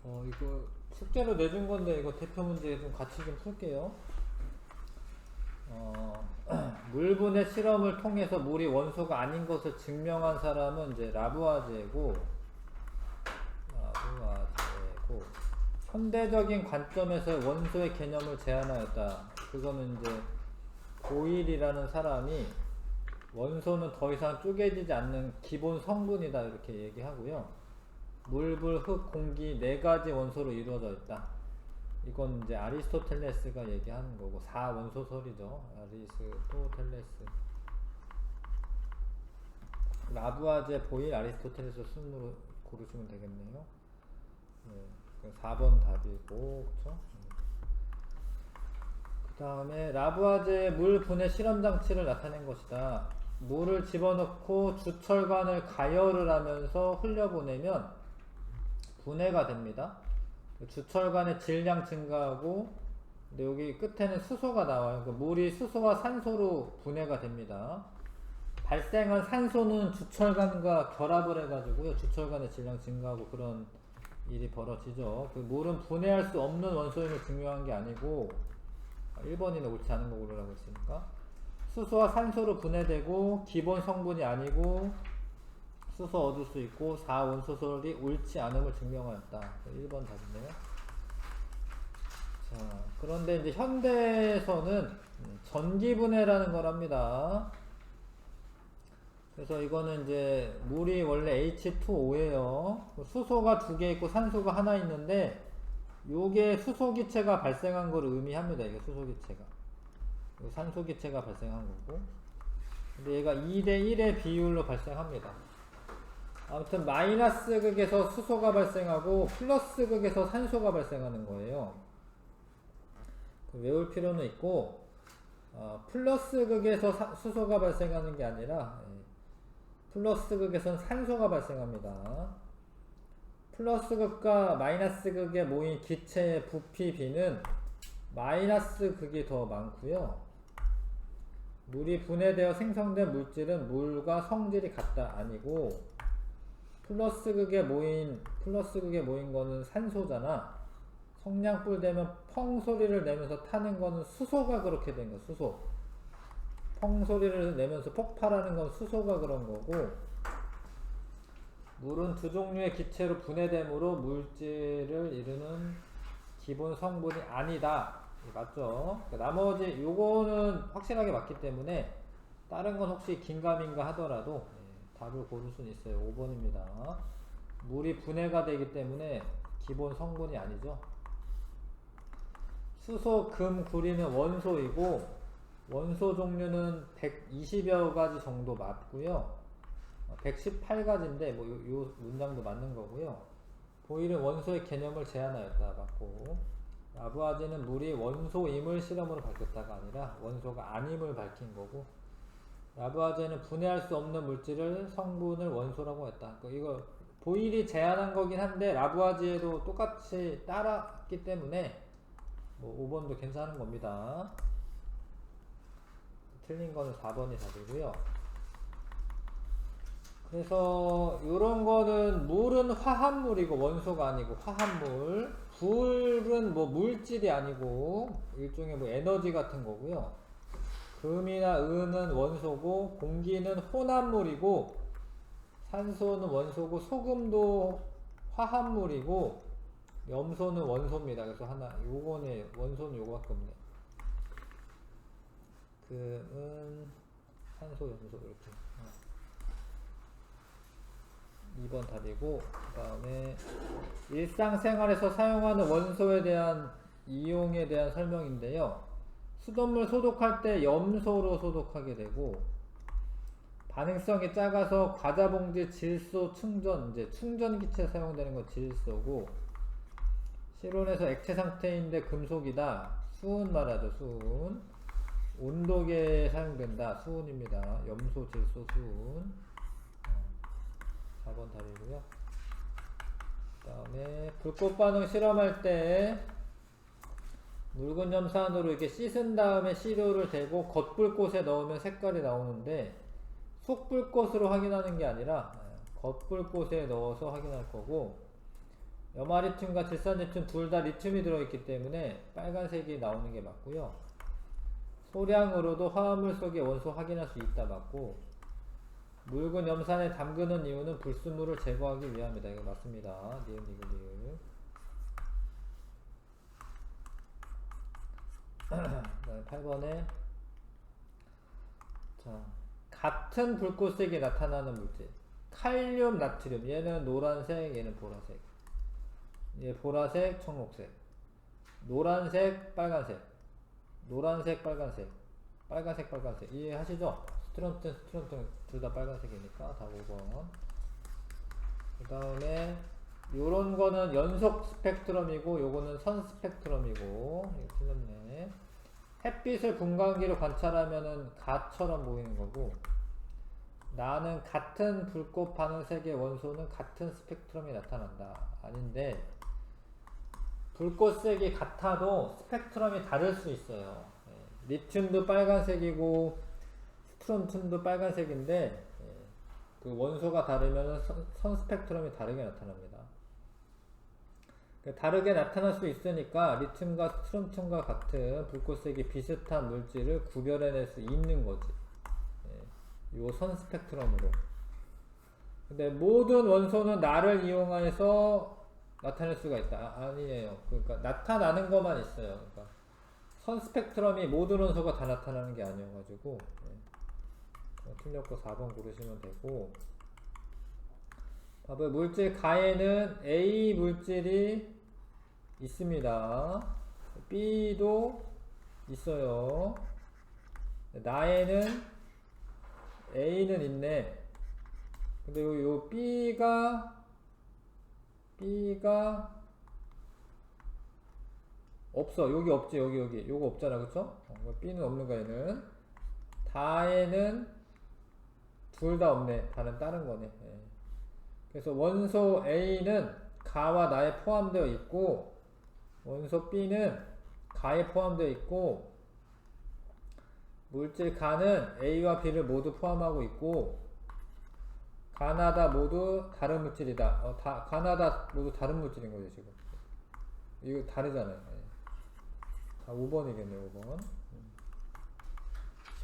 이거 숙제로 내준 건데 이거 대표 문제 좀 같이 좀 풀게요. 물분해 실험을 통해서 물이 원소가 아닌 것을 증명한 사람은 이제 라부아제고, 현대적인 관점에서 원소의 개념을 제안하였다. 그거는 이제 보일이라는 사람이 원소는 더 이상 쪼개지지 않는 기본 성분이다 이렇게 얘기하고요. 물, 불, 흙, 공기 네 가지 원소로 이루어져 있다. 이건 이제 아리스토텔레스가 얘기하는 거고, 4원소설이죠. 아리스토텔레스. 라부아제, 보일, 아리스토텔레스 순으로 고르시면 되겠네요. 네, 4번 답이고, 그쵸? 그 다음에 라부아제의 물 분해 실험 장치를 나타낸 것이다. 물을 집어넣고 주철관을 가열을 하면서 흘려보내면 분해가 됩니다. 주철관의 질량 증가하고, 근데 여기 끝에는 수소가 나와요. 그러니까 물이 수소와 산소로 분해가 됩니다. 발생한 산소는 주철관과 결합을 해가지고요, 주철관의 질량 증가하고 그런 일이 벌어지죠. 그 물은 분해할 수 없는 원소임을 증명한 게 아니고, 1번이네 옳지 않은 거 고르라고 했으니까. 수소와 산소로 분해되고 기본 성분이 아니고 수소 얻을 수 있고 4원소설이 옳지 않음을 증명하였다. 1번 답이네요. 자, 그런데 이제 현대에서는 전기분해라는 걸 합니다. 그래서 이거는 이제 물이 원래 H2O예요. 수소가 2개 있고 산소가 하나 있는데 요게 수소기체가 발생한 걸 의미합니다. 이게 수소기체가. 산소기체가 발생한 거고. 근데 얘가 2대1의 비율로 발생합니다. 아무튼 마이너스 극에서 수소가 발생하고 플러스 극에서 산소가 발생하는 거예요. 외울 필요는 있고, 플러스 극에서 수소가 발생하는 게 아니라 플러스 극에서는 산소가 발생합니다. 플러스 극과 마이너스 극에 모인 기체의 부피 B는 마이너스 극이 더 많고요. 물이 분해되어 생성된 물질은 물과 성질이 같다 아니고, 플러스 극에 모인 거는 산소잖아. 성냥불 되면 펑 소리를 내면서 타는 거는 수소가 그렇게 된 거야. 수소. 펑 소리를 내면서 폭발하는 건 수소가 그런 거고, 물은 두 종류의 기체로 분해되므로 물질을 이루는 기본 성분이 아니다. 맞죠? 나머지 요거는 확실하게 맞기 때문에 다른 건 혹시 긴가민가 하더라도 답을 고를 수는 있어요. 5번입니다. 물이 분해가 되기 때문에 기본 성분이 아니죠. 수소, 금, 구리는 원소이고 원소 종류는 120여 가지 정도 맞고요. 118가지인데 뭐 요 문장도 맞는 거고요. 보일은 원소의 개념을 제안하였다 맞고, 라부아제는 물이 원소임을 실험으로 밝혔다가 아니라 원소가 아님을 밝힌 거고, 라부아제는 분해할 수 없는 물질을 성분을 원소라고 했다. 이거 보일이 제안한 거긴 한데 라부아제도 똑같이 따랐기 때문에 뭐 5번도 괜찮은 겁니다. 틀린 거는 4번이 답이고요. 그래서 요런 거는 물은 화합물이고 원소가 아니고 화합물, 불은 뭐 물질이 아니고 일종의 뭐 에너지 같은 거고요. 금이나 은은 원소고, 공기는 혼합물이고, 산소는 원소고, 소금도 화합물이고, 염소는 원소입니다. 그래서 요거네, 원소는 요거밖에 없네. 금은 산소, 염소 이렇게. 2번 답이고, 그 다음에 일상생활에서 사용하는 원소에 대한 이용에 대한 설명인데요. 수돗물 소독할 때 염소로 소독하게 되고, 반응성이 작아서 과자봉지 질소 충전, 이제 충전기체에 사용되는 건 질소고, 실온에서 액체 상태인데 금속이다. 수은 말하죠, 수은. 온도계에 사용된다. 수은입니다. 염소, 질소, 수은. 4번 답이고요. 그 다음에 불꽃 반응 실험할 때 묽은 염산으로 이렇게 씻은 다음에 시료를 대고 겉불꽃에 넣으면 색깔이 나오는데, 속불꽃으로 확인하는 게 아니라 겉불꽃에 넣어서 확인할 거고, 염화리튬과 질산리튬 둘 다 리튬이 들어있기 때문에 빨간색이 나오는 게 맞고요. 소량으로도 화합물 속의 원소 확인할 수 있다 맞고, 묽은 염산에 담그는 이유는 불순물을 제거하기 위함이다. 이거 맞습니다. 니은 니은 니은. 그다음에 8번에 자, 같은 불꽃색이 나타나는 물질. 칼륨, 나트륨. 얘는 노란색, 얘는 보라색. 얘 보라색, 청록색. 노란색, 빨간색. 노란색, 빨간색. 빨간색, 빨간색. 이해하시죠? 스트론튼, 스트론튼 둘 다 빨간색이니까 다 5번. 그 다음에 요런 거는 연속 스펙트럼이고 요거는 선 스펙트럼이고, 이거 틀렸네. 햇빛을 분광기로 관찰하면은 가처럼 보이는 거고, 나는 같은 불꽃 반응색의 원소는 같은 스펙트럼이 나타난다. 아닌데, 불꽃색이 같아도 스펙트럼이 다를 수 있어요. 리튬도 빨간색이고 스트론튬도 빨간색인데, 그 원소가 다르면 선 스펙트럼이 다르게 나타납니다. 다르게 나타날 수 있으니까 리튬과 스트론튬과 같은 불꽃색이 비슷한 물질을 구별해낼 수 있는 거지. 요 선 스펙트럼으로. 근데 모든 원소는 나를 이용해서 나타낼 수가 있다. 아니에요. 그러니까 나타나는 것만 있어요. 그러니까 선 스펙트럼이 모든 원소가 다 나타나는 게 아니어가지고, 틀렸고 4번 고르시면 되고. 봐봐요. 물질 가에는 A 물질이 있습니다. B도 있어요. 나에는 A는 있네. 근데 요 B가 없어. 여기 없지. 여기 요거 없잖아. 그쵸? B는 없는 거야. 얘는 다에는 둘 다 없네. 다른 거네. 그래서 원소 A는 가와 나에 포함되어 있고, 원소 B는 가에 포함되어 있고, 물질 가는 A와 B를 모두 포함하고 있고, 가나다 모두 다른 물질이다. 가나다 모두 다른 물질인 거죠, 지금. 이거 다르잖아요. 5번이겠네요, 5번.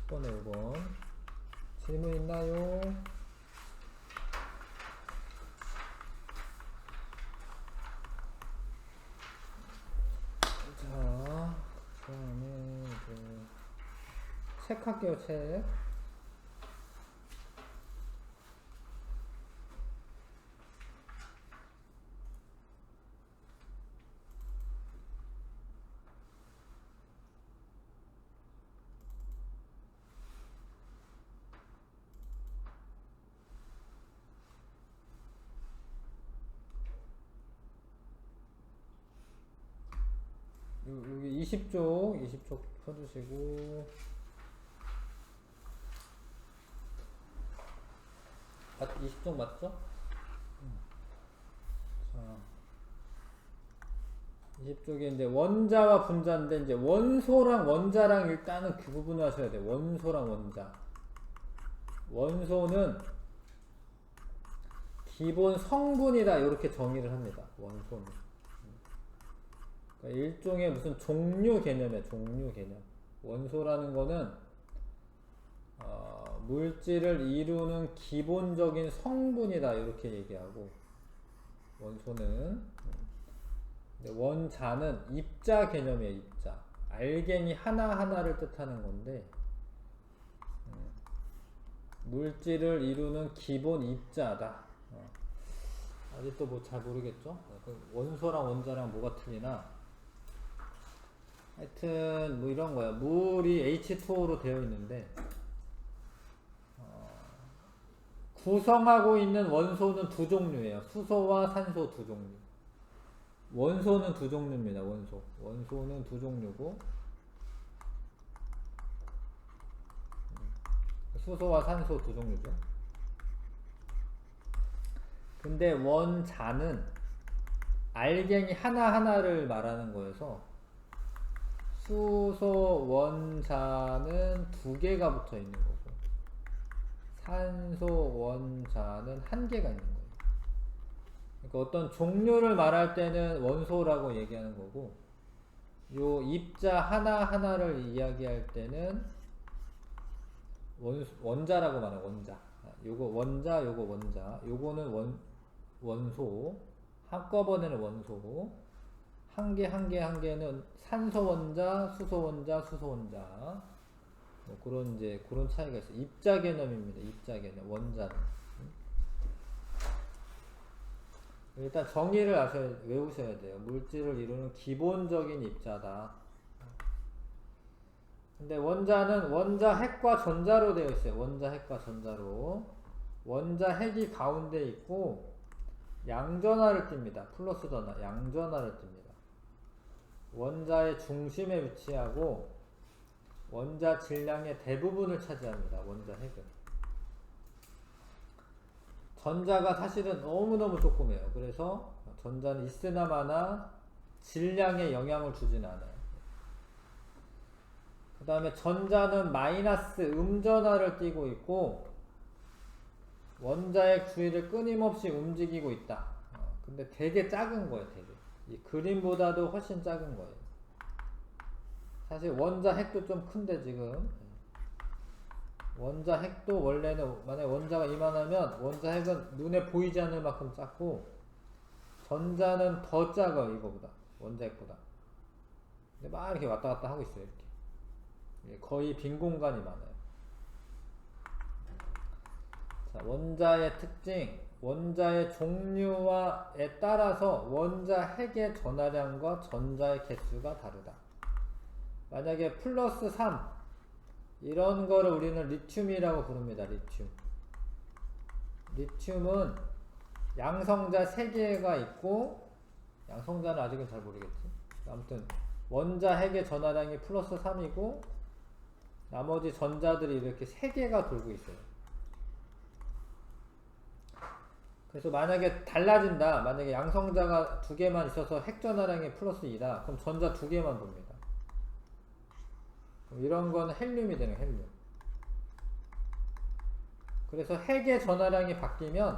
10번에 5번. 질문 있나요? 자, 그다음에 이제 책 할게요, 책. 여기 20쪽 펴주시고. 20쪽 맞죠? 자, 20쪽에 이제 원자와 분자인데, 이제 원소랑 원자랑 일단은 구분하셔야 돼요. 원소랑 원자. 원소는 기본 성분이다. 이렇게 정의를 합니다. 원소는. 그러니까 일종의 무슨 종류 개념이야. 종류 개념. 원소라는 거는 물질을 이루는 기본적인 성분이다. 이렇게 얘기하고, 원소는. 원자는 입자 개념이에요. 입자. 알갱이 하나하나를 뜻하는 건데, 물질을 이루는 기본 입자다. 아직도 뭐 잘 모르겠죠? 원소랑 원자랑 뭐가 틀리나? 하여튼 뭐 이런 거야. 물이 H2O로 되어 있는데, 구성하고 있는 원소는 두 종류예요. 수소와 산소 두 종류. 원소는 두 종류입니다. 원소는 두 종류고, 수소와 산소 두 종류죠. 근데 원자는 알갱이 하나하나를 말하는 거여서, 수소 원자는 두 개가 붙어 있는 거고, 산소 원자는 한 개가 있는 거예요. 그러니까 어떤 종류를 말할 때는 원소라고 얘기하는 거고, 요 입자 하나하나를 이야기할 때는 원자라고 말해요. 원자. 요거 원자, 요거 원자. 요거는 원소. 한꺼번에는 원소고, 한 개는 산소 원자, 수소 원자, 수소 원자. 뭐 그런 차이가 있어요. 입자 개념입니다. 입자 개념. 원자는. 일단 정의를 외우셔야 돼요. 물질을 이루는 기본적인 입자다. 근데 원자는 원자 핵과 전자로 되어 있어요. 원자 핵과 전자로. 원자 핵이 가운데 있고 양전하를 띱니다. 플러스 전하, 양전하를 띱니다. 원자의 중심에 위치하고 원자 질량의 대부분을 차지합니다. 원자 핵은. 전자가 사실은 너무너무 조그매요. 그래서 전자는 있으나마나 질량에 영향을 주진 않아요. 그 다음에 전자는 마이너스 음전하를 띠고 있고 원자의 주위를 끊임없이 움직이고 있다. 근데 되게 작은 거예요. 되게. 이 그림보다도 훨씬 작은 거예요. 사실 원자 핵도 좀 큰데 지금 원자 핵도 원래는 만약에 원자가 이만하면 원자 핵은 눈에 보이지 않을 만큼 작고 전자는 더 작아요. 이거보다. 원자 핵보다. 근데 막 이렇게 왔다 갔다 하고 있어요. 이렇게. 거의 빈 공간이 많아요. 자, 원자의 특징, 원자의 종류와에 따라서 원자 핵의 전하량과 전자의 개수가 다르다. 만약에 플러스 3 이런 거를 우리는 리튬이라고 부릅니다. 리튬은 양성자 3개가 있고, 양성자는 아직은 잘 모르겠지. 아무튼 원자 핵의 전하량이 플러스 3이고 나머지 전자들이 이렇게 3개가 돌고 있어요. 그래서 만약에 달라진다. 만약에 양성자가 2개만 있어서 핵 전하량이 플러스 2다. 그럼 전자 2개만 돕니다. 이런 건 헬륨이 되는 헬륨. 그래서 핵의 전하량이 바뀌면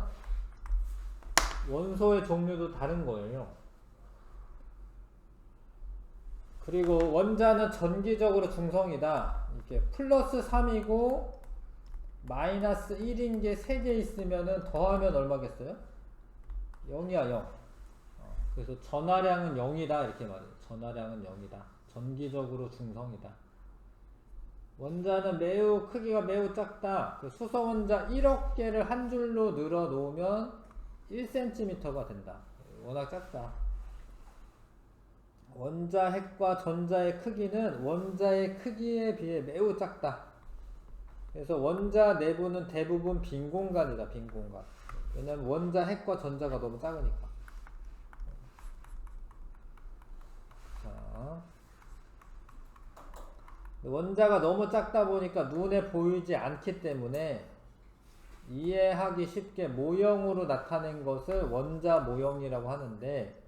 원소의 종류도 다른 거예요. 그리고 원자는 전기적으로 중성이다. 이렇게 플러스 3이고 마이너스 1인 게 3개 있으면은 더하면 얼마겠어요? 0이야 0. 그래서 전하량은 0이다 이렇게 말해요. 전하량은 0이다. 전기적으로 중성이다. 원자는 크기가 매우 작다. 그 수소 원자 1억 개를 한 줄로 늘어 놓으면 1cm가 된다. 워낙 작다. 원자 핵과 전자의 크기는 원자의 크기에 비해 매우 작다. 그래서 원자 내부는 대부분 빈 공간이다. 빈 공간. 왜냐면 원자 핵과 전자가 너무 작으니까. 자, 원자가 너무 작다 보니까 눈에 보이지 않기 때문에 이해하기 쉽게 모형으로 나타낸 것을 원자 모형이라고 하는데,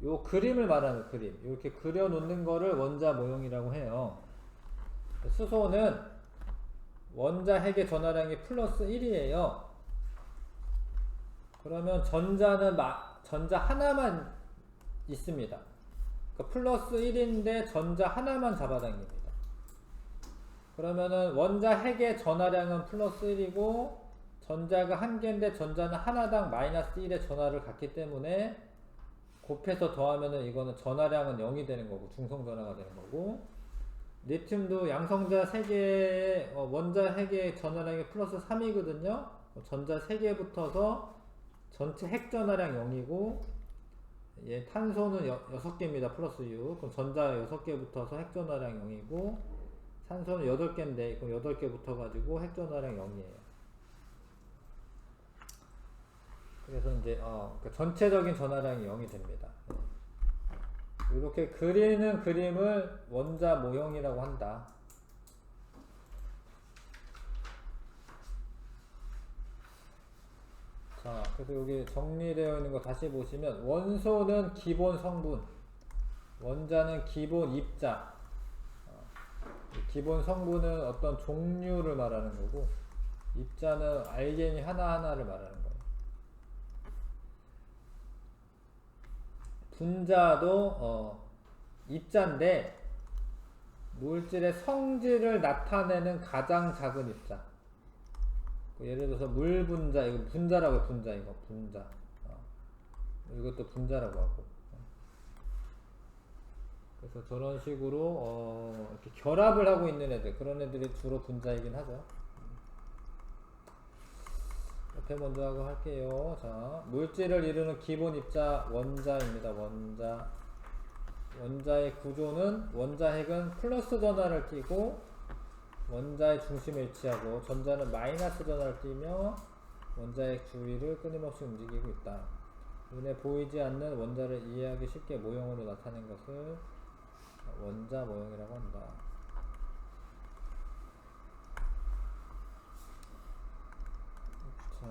요 그림을 말하는 그림, 이렇게 그려 놓는 거를 원자 모형이라고 해요. 수소는 원자 핵의 전하량이 플러스 1이에요. 그러면 전자는 전자 하나만 있습니다. 그러니까 플러스 1인데 전자 하나만 잡아당깁니다. 그러면은 원자 핵의 전하량은 플러스 1이고 전자가 한 개인데 전자는 하나당 마이너스 1의 전하를 갖기 때문에 곱해서 더하면은 이거는 전하량은 0이 되는 거고 중성 전하가 되는 거고, 리튬도 양성자 3개에 원자 핵의 전하량이 플러스 3이거든요. 전자 3개 붙어서 전체 핵 전하량 0이고, 탄소는 6개입니다. 플러스 6. 그럼 전자 6개 붙어서 핵 전하량 0이고, 산소는 8개인데 그럼 8개 붙어가지고 핵 전하량 0이에요. 그래서 이제 그러니까 전체적인 전하량이 0이 됩니다. 이렇게 그리는 그림을 원자 모형이라고 한다. 자, 그래서 여기 정리되어 있는 거 다시 보시면, 원소는 기본 성분, 원자는 기본 입자, 기본 성분은 어떤 종류를 말하는 거고, 입자는 알갱이 하나하나를 말하는 거예요. 분자도 입자인데 물질의 성질을 나타내는 가장 작은 입자. 예를 들어서 물 분자, 이거 분자라고 해요. 분자, 이거 분자. 이것도 분자라고 하고. 그래서 저런 식으로 이렇게 결합을 하고 있는 애들, 그런 애들이 주로 분자이긴 하죠. 옆에 먼저 하고 할게요. 자, 물질을 이루는 기본 입자 원자입니다. 원자. 원자의 구조는 원자핵은 플러스 전하를 띠고 원자의 중심에 위치하고 전자는 마이너스 전하를 띠며 원자핵 주위를 끊임없이 움직이고 있다. 눈에 보이지 않는 원자를 이해하기 쉽게 모형으로 나타낸 것을 원자 모형이라고 한다. 자,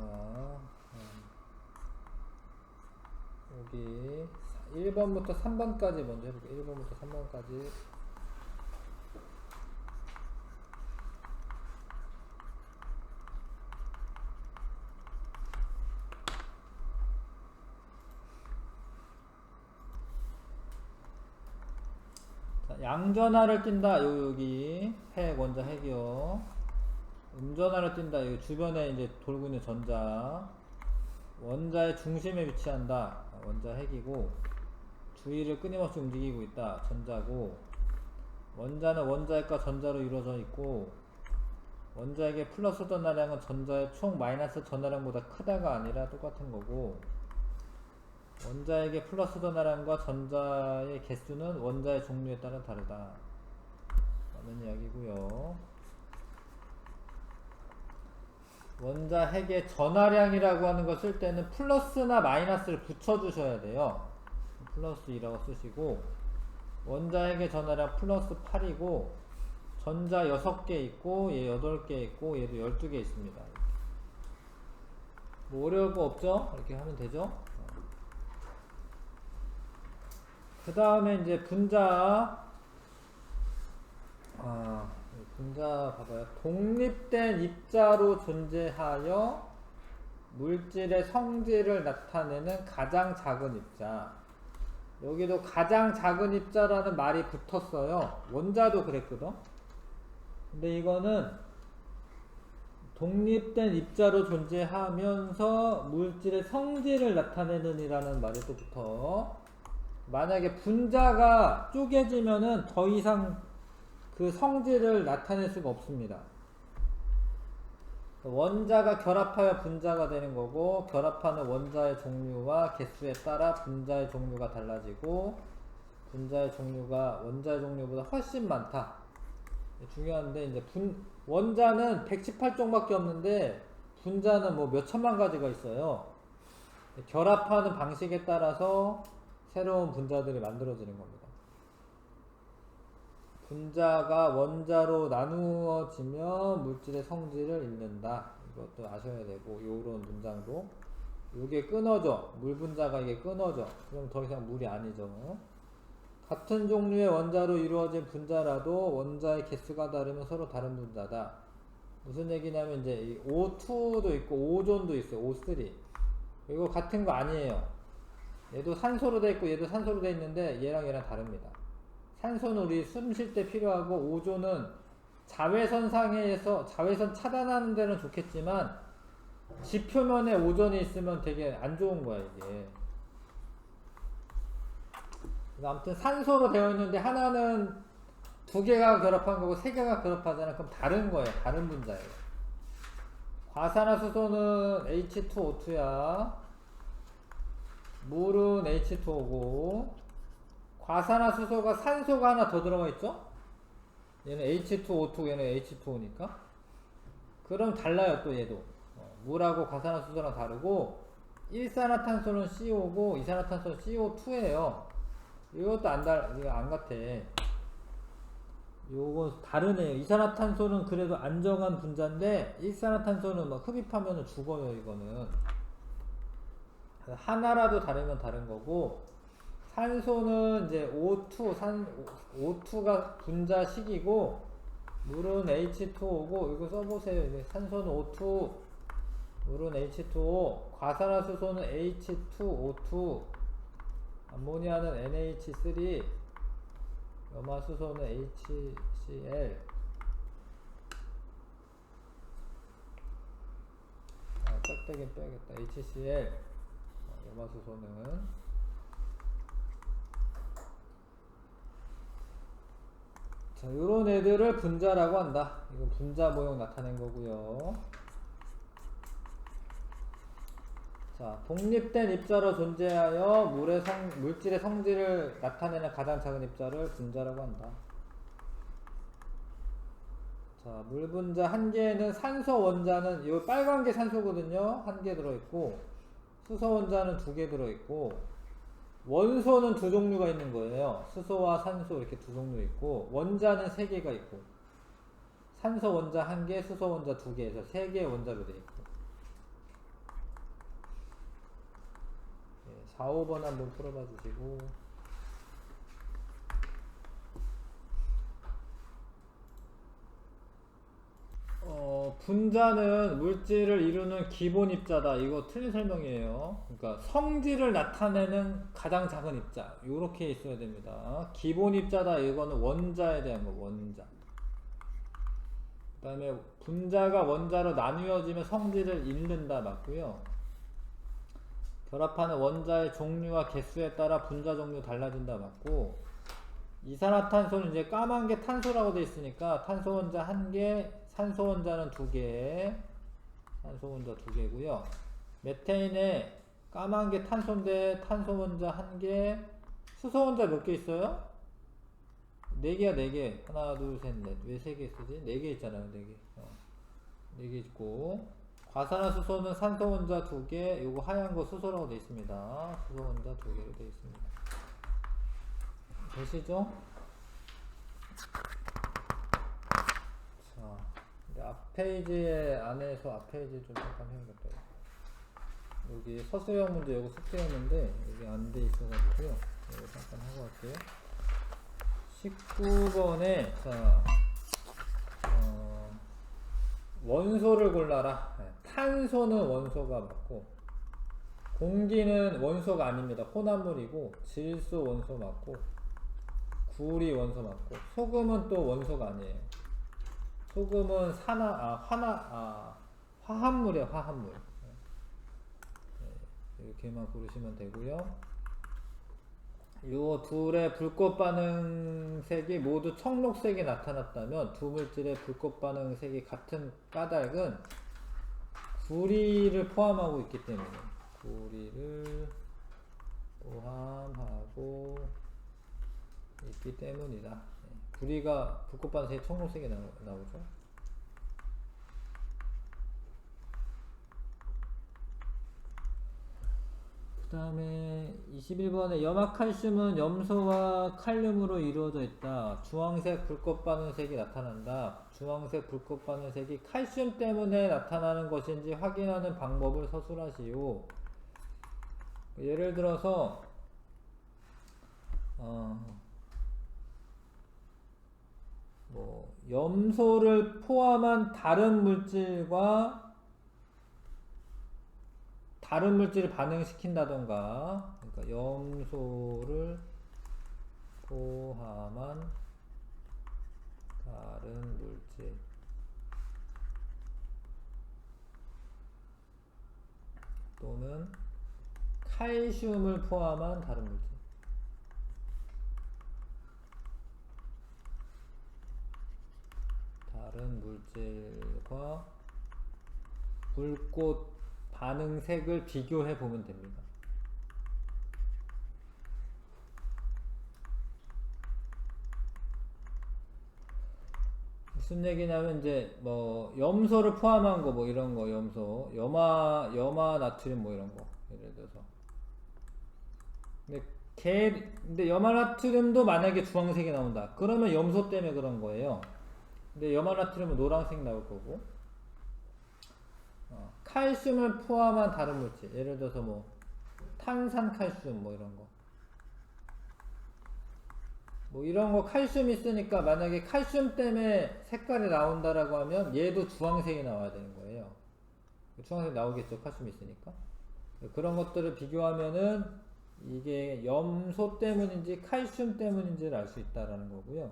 여기 1번부터 3번까지 먼저 해볼게요. 1번부터 3번까지. 자, 양전하를 띈다. 여기 핵, 원자 핵이요. 음전하를 띈다. 여기 주변에 이제 돌고 있는 전자. 원자의 중심에 위치한다. 원자 핵이고, 주위를 끊임없이 움직이고 있다. 전자고, 원자는 원자핵과 전자로 이루어져 있고, 원자핵의 플러스 전하량은 전자의 총 마이너스 전하량보다 크다가 아니라 똑같은 거고, 원자핵의 플러스 전하량과 전자의 개수는 원자의 종류에 따라 다르다. 라는 이야기고요. 원자핵의 전하량이라고 하는 거 쓸 때는 플러스나 마이너스를 붙여주셔야 돼요. 플러스 2라고 쓰시고, 원자핵의 전하량 플러스 8이고, 전자 6개 있고, 얘 8개 있고, 얘도 12개 있습니다. 뭐 어려울 거 없죠? 이렇게 하면 되죠? 그 다음에 이제 분자, 분자 봐봐요. 독립된 입자로 존재하여 물질의 성질을 나타내는 가장 작은 입자. 여기도 가장 작은 입자라는 말이 붙었어요. 원자도 그랬거든. 근데 이거는 독립된 입자로 존재하면서 물질의 성질을 나타내는 이라는 말이 또 붙어. 만약에 분자가 쪼개지면은 더 이상 그 성질을 나타낼 수가 없습니다. 원자가 결합하여 분자가 되는 거고, 결합하는 원자의 종류와 개수에 따라 분자의 종류가 달라지고, 분자의 종류가 원자의 종류보다 훨씬 많다. 중요한데, 이제 원자는 118종밖에 없는데 분자는 뭐 몇천만 가지가 있어요. 결합하는 방식에 따라서 새로운 분자들이 만들어지는 겁니다. 분자가 원자로 나누어지면 물질의 성질을 잃는다. 이것도 아셔야 되고, 요런 문장도. 요게 끊어져. 물 분자가 이게 끊어져. 그럼 더 이상 물이 아니죠. 같은 종류의 원자로 이루어진 분자라도 원자의 개수가 다르면 서로 다른 분자다. 무슨 얘기냐면 이제 O2도 있고 오존도 있어요. O3. 이거 같은 거 아니에요. 얘도 산소로 돼 있고 얘도 산소로 돼 있는데 얘랑 다릅니다. 산소는 우리 숨 쉴 때 필요하고, 오존은 자외선 상해에서 자외선 차단하는 데는 좋겠지만 지표면에 오존이 있으면 되게 안 좋은 거야 이게. 아무튼 산소로 되어 있는데 하나는 2개가 결합한 거고 3개가 결합하잖아. 그럼 다른 거예요. 다른 분자예요. 과산화수소는 H2O2야. 물은 H2O고, 과산화수소가 산소가 하나 더 들어가 있죠? 얘는 H2O2, 얘는 H2O니까. 그럼 달라요, 또 얘도. 물하고 과산화수소랑 다르고, 일산화탄소는 CO고, 이산화탄소는 CO2예요. 이것도 이거 안 같아. 요거 다르네요. 이산화탄소는 그래도 안정한 분자인데, 일산화탄소는 막 흡입하면 죽어요, 이거는. 하나라도 다르면 다른 거고, 산소는 이제 O2가 분자식이고, 물은 H2O고, 이거 써보세요. 이제 산소는 O2, 물은 H2O, 과산화수소는 H2O2, 암모니아는 NH3, 염화수소는 HCl. 짝대기 빼야겠다. HCl. 염화수소는. 자, 요런 애들을 분자라고 한다. 이건 분자 모형 나타낸 거고요. 자, 독립된 입자로 존재하여 물질의 성질을 나타내는 가장 작은 입자를 분자라고 한다. 자, 물 분자 한 개에는 산소 원자는 요 빨간 게 산소거든요. 한 개 들어있고, 수소 원자는 2개 들어있고, 원소는 2종류가 있는 거예요. 수소와 산소 이렇게 2종류 있고, 원자는 3개가 있고, 산소 원자 1개, 수소 원자 2개에서 3개의 원자로 되어 있고. 4, 5번 한번 풀어봐 주시고. 분자는 물질을 이루는 기본 입자다. 이거 틀린 설명이에요. 그러니까 성질을 나타내는 가장 작은 입자. 요렇게 있어야 됩니다. 기본 입자다. 이거는 원자에 대한 거, 원자. 그 다음에 분자가 원자로 나뉘어지면 성질을 잃는다. 맞고요. 결합하는 원자의 종류와 개수에 따라 분자 종류 달라진다. 맞고, 이산화탄소는 이제 까만 게 탄소라고 되어 있으니까 탄소 원자 1개, 산소 원자는 2개, 산소 원자 2개고요. 메테인에 까만 게 탄소인데 탄소 원자 1개, 수소 원자 몇 개 있어요? 4개야, 4개. 하나, 둘, 셋, 넷. 왜 3개 쓰지? 4개 있잖아요, 4개. 4개 있고. 과산화수소는 산소 원자 2개, 요거 하얀 거 수소라고 되어 있습니다. 수소 원자 2개로 되어 있습니다. 되시죠? 자, 이제 앞 페이지 안에서 앞 페이지 좀 잠깐 해야겠다. 여기 서술형 문제, 요거 숙제였는데 여기 안 돼 있어가지고요. 이거 잠깐 하고 갈게요. 19번에 자, 원소를 골라라. 탄소는 원소가 맞고, 공기는 원소가 아닙니다. 혼합물이고, 질소 원소 맞고, 구리 원소 맞고, 소금은 또 원소가 아니에요. 소금은 화합물이에요, 화합물. 이렇게만 고르시면 되고요. 요 둘의 불꽃 반응색이 모두 청록색이 나타났다면, 두 물질의 불꽃 반응색이 같은 까닭은 구리를 포함하고 있기 때문에, 구리를 포함하고 있기 때문이다. 구리가 불꽃 반응색이 청록색이 나오죠. 그 다음에 21번에 염화칼슘은 염소와 칼륨으로 이루어져 있다. 주황색 불꽃 반응색이 나타난다. 주황색 불꽃 반응색이 칼슘 때문에 나타나는 것인지 확인하는 방법을 서술하시오. 예를 들어서 염소를 포함한 다른 물질과 다른 물질을 반응시킨다던가, 그러니까 염소를 포함한 다른 물질 또는 칼슘을 포함한 다른 물질, 다른 물질과 불꽃 반응색을 비교해 보면 됩니다. 무슨 얘기냐면 이제 염소를 포함한 거 이런 거, 염소, 염화 나트륨 이런 거 예를 들어서. 근데 염화 나트륨도 만약에 주황색이 나온다. 그러면 염소 때문에 그런 거예요. 근데 염화 나트륨은 노란색 나올 거고. 칼슘을 포함한 다른 물질, 예를 들어서 탄산칼슘 이런 거, 이런 거 칼슘 있으니까 만약에 칼슘 때문에 색깔이 나온다라고 하면 얘도 주황색이 나와야 되는 거예요. 주황색 나오겠죠, 칼슘 있으니까. 그런 것들을 비교하면은 이게 염소 때문인지 칼슘 때문인지를 알 수 있다라는 거고요.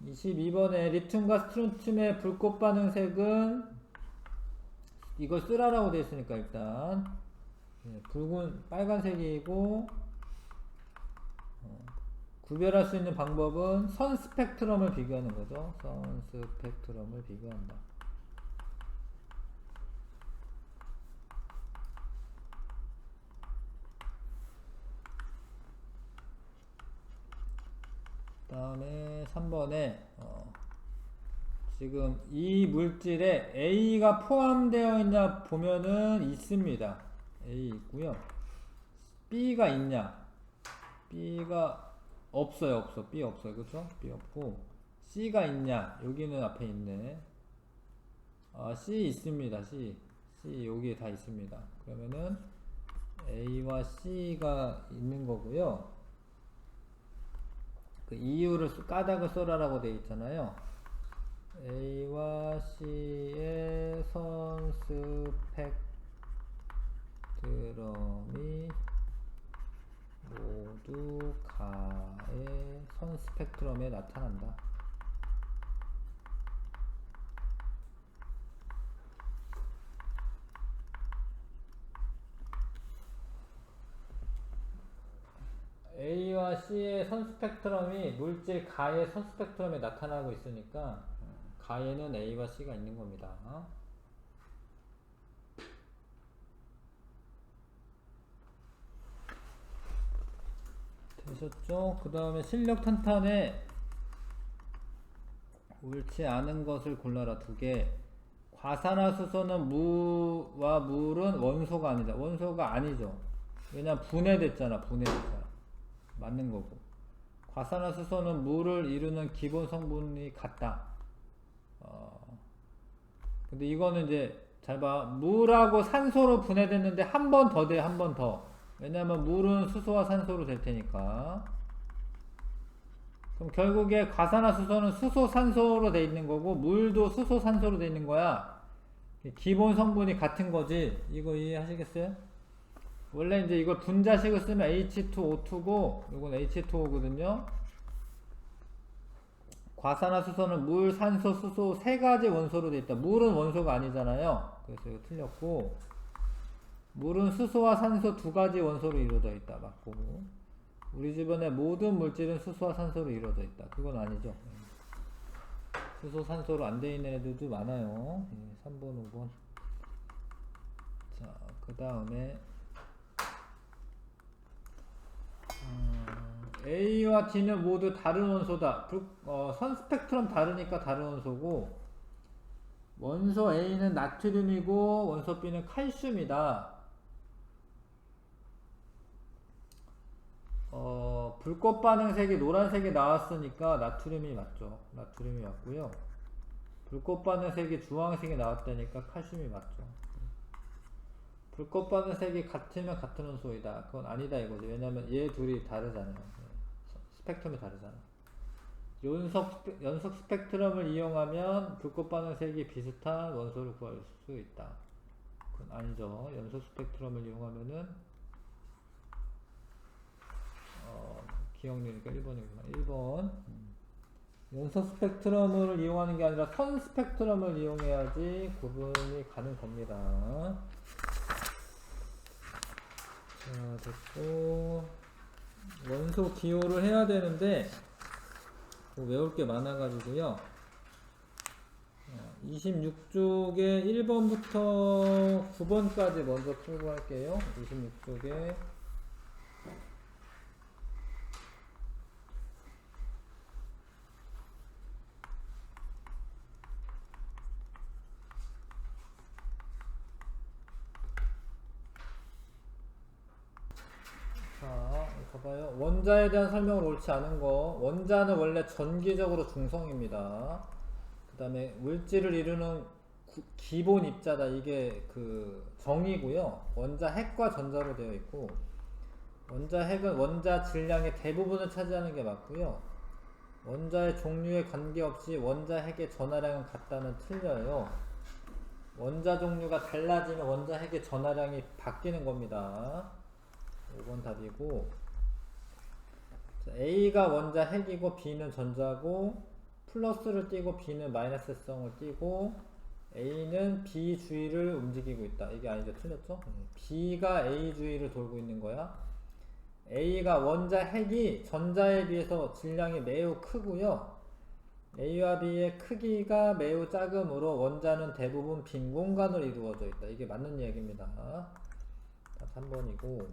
22번에 리튬과 스트론튬의 불꽃 반응색은 이걸 쓰라라고 되어 있으니까 일단 붉은 빨간색이고 구별할 수 있는 방법은 선 스펙트럼을 비교하는 거죠. 선 스펙트럼을 비교한다. 그 다음에 3번에 지금 이 물질에 A가 포함되어 있냐 보면은 있습니다. A 있고요. B가 있냐? B가 없어요. 없어. B 없어요. 그쵸? B 없고 C가 있냐? 여기는 앞에 있네. C 있습니다. C 여기에 다 있습니다. 그러면은 A와 C가 있는 거고요. 그 이유를 까닭을 써라라고 되어 있잖아요. A와 C의 선 스펙트럼이 모두 가의 선 스펙트럼에 나타난다. A와 C의 선 스펙트럼이 물질 가의 선 스펙트럼에 나타나고 있으니까 가에는 A와 C가 있는 겁니다. 되셨죠? 그 다음에 실력 탄탄에 옳지 않은 것을 골라라. 2개. 과산화수소는 무와 물은 원소가 아니다. 원소가 아니죠. 왜냐면 분해됐잖아. 맞는 거고. 과산화수소는 물을 이루는 기본 성분이 같다. 근데 이거는 이제 잘 봐. 물하고 산소로 분해됐는데 한 번 더 돼. 한 번 더. 왜냐면 물은 수소와 산소로 될 테니까. 그럼 결국에 과산화수소는 수소, 산소로 돼 있는 거고 물도 수소, 산소로 돼 있는 거야. 기본 성분이 같은 거지. 이거 이해하시겠어요? 원래 이제 이걸 분자식을 쓰면 H2O2고 이건 H2O거든요. 과산화수소는 물, 산소, 수소 3가지 원소로 돼 있다. 물은 원소가 아니잖아요. 그래서 이거 틀렸고 물은 수소와 산소 2가지 원소로 이루어져 있다. 맞고 우리 주변의 모든 물질은 수소와 산소로 이루어져 있다. 그건 아니죠. 수소, 산소로 안 돼 있는 애들도 많아요. 3번, 5번. 자, 그 다음에 A와 D는 모두 다른 원소다. 선 스펙트럼 다르니까 다른 원소고 원소 A는 나트륨이고 원소 B는 칼슘이다. 불꽃 반응색이 노란색이 나왔으니까 나트륨이 맞죠. 나트륨이 맞고요. 불꽃 반응색이 주황색이 나왔다니까 칼슘이 맞죠. 불꽃 반응색이 같으면 같은 원소이다. 그건 아니다 이거지. 왜냐면 얘 둘이 다르잖아요. 스펙트럼이 다르잖아. 연속 스펙트럼을 이용하면 불꽃 반응색이 비슷한 원소를 구할 수 있다. 그건 아니죠. 연속 스펙트럼을 이용하면은 기억력이니까 1번이구나. 1번. 연속 스펙트럼을 이용하는 게 아니라 선 스펙트럼을 이용해야지 구분이 가는 겁니다. 자, 됐고. 원소 기호를 해야 되는데, 외울 게 많아가지고요. 26쪽에 1번부터 9번까지 먼저 풀고 할게요. 26쪽에. 봐봐요. 원자에 대한 설명을 옳지 않은 거. 원자는 원래 전기적으로 중성입니다. 그 다음에 물질을 이루는 기본 입자다. 이게 그 정의고요. 원자 핵과 전자로 되어 있고 원자 핵은 원자 질량의 대부분을 차지하는 게 맞고요. 원자의 종류에 관계없이 원자 핵의 전하량은 같다는 틀려요. 원자 종류가 달라지면 원자 핵의 전하량이 바뀌는 겁니다. 5번 답이고, 자, A가 원자 핵이고 B는 전자고, 플러스를 띄고 B는 마이너스성을 띄고, A는 B 주위를 움직이고 있다. 이게 아니죠? 틀렸죠? B가 A 주위를 돌고 있는 거야. A가 원자 핵이 전자에 비해서 질량이 매우 크고요. A와 B의 크기가 매우 작으므로 원자는 대부분 빈 공간을 이루어져 있다. 이게 맞는 얘기입니다. 답 3번이고,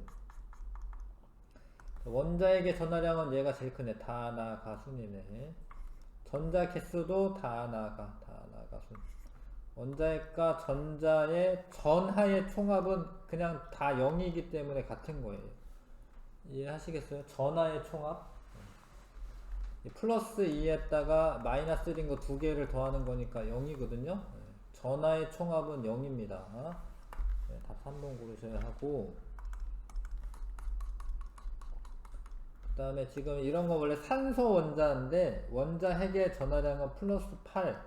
원자핵의 전하량은 얘가 제일 크네. 다 나가 순이네. 전자 개수도 다 나가 순. 원자핵과 전자의 전하의 총합은 그냥 다 0이기 때문에 같은 거예요. 이해하시겠어요? 전하의 총합? 플러스 2에다가 마이너스 1인 거 두 개를 더하는 거니까 0이거든요. 전하의 총합은 0입니다. 답 3번 고르셔야 하고, 그 다음에 지금 이런 거 원래 산소 원자인데, 원자 핵의 전하량은 플러스 8,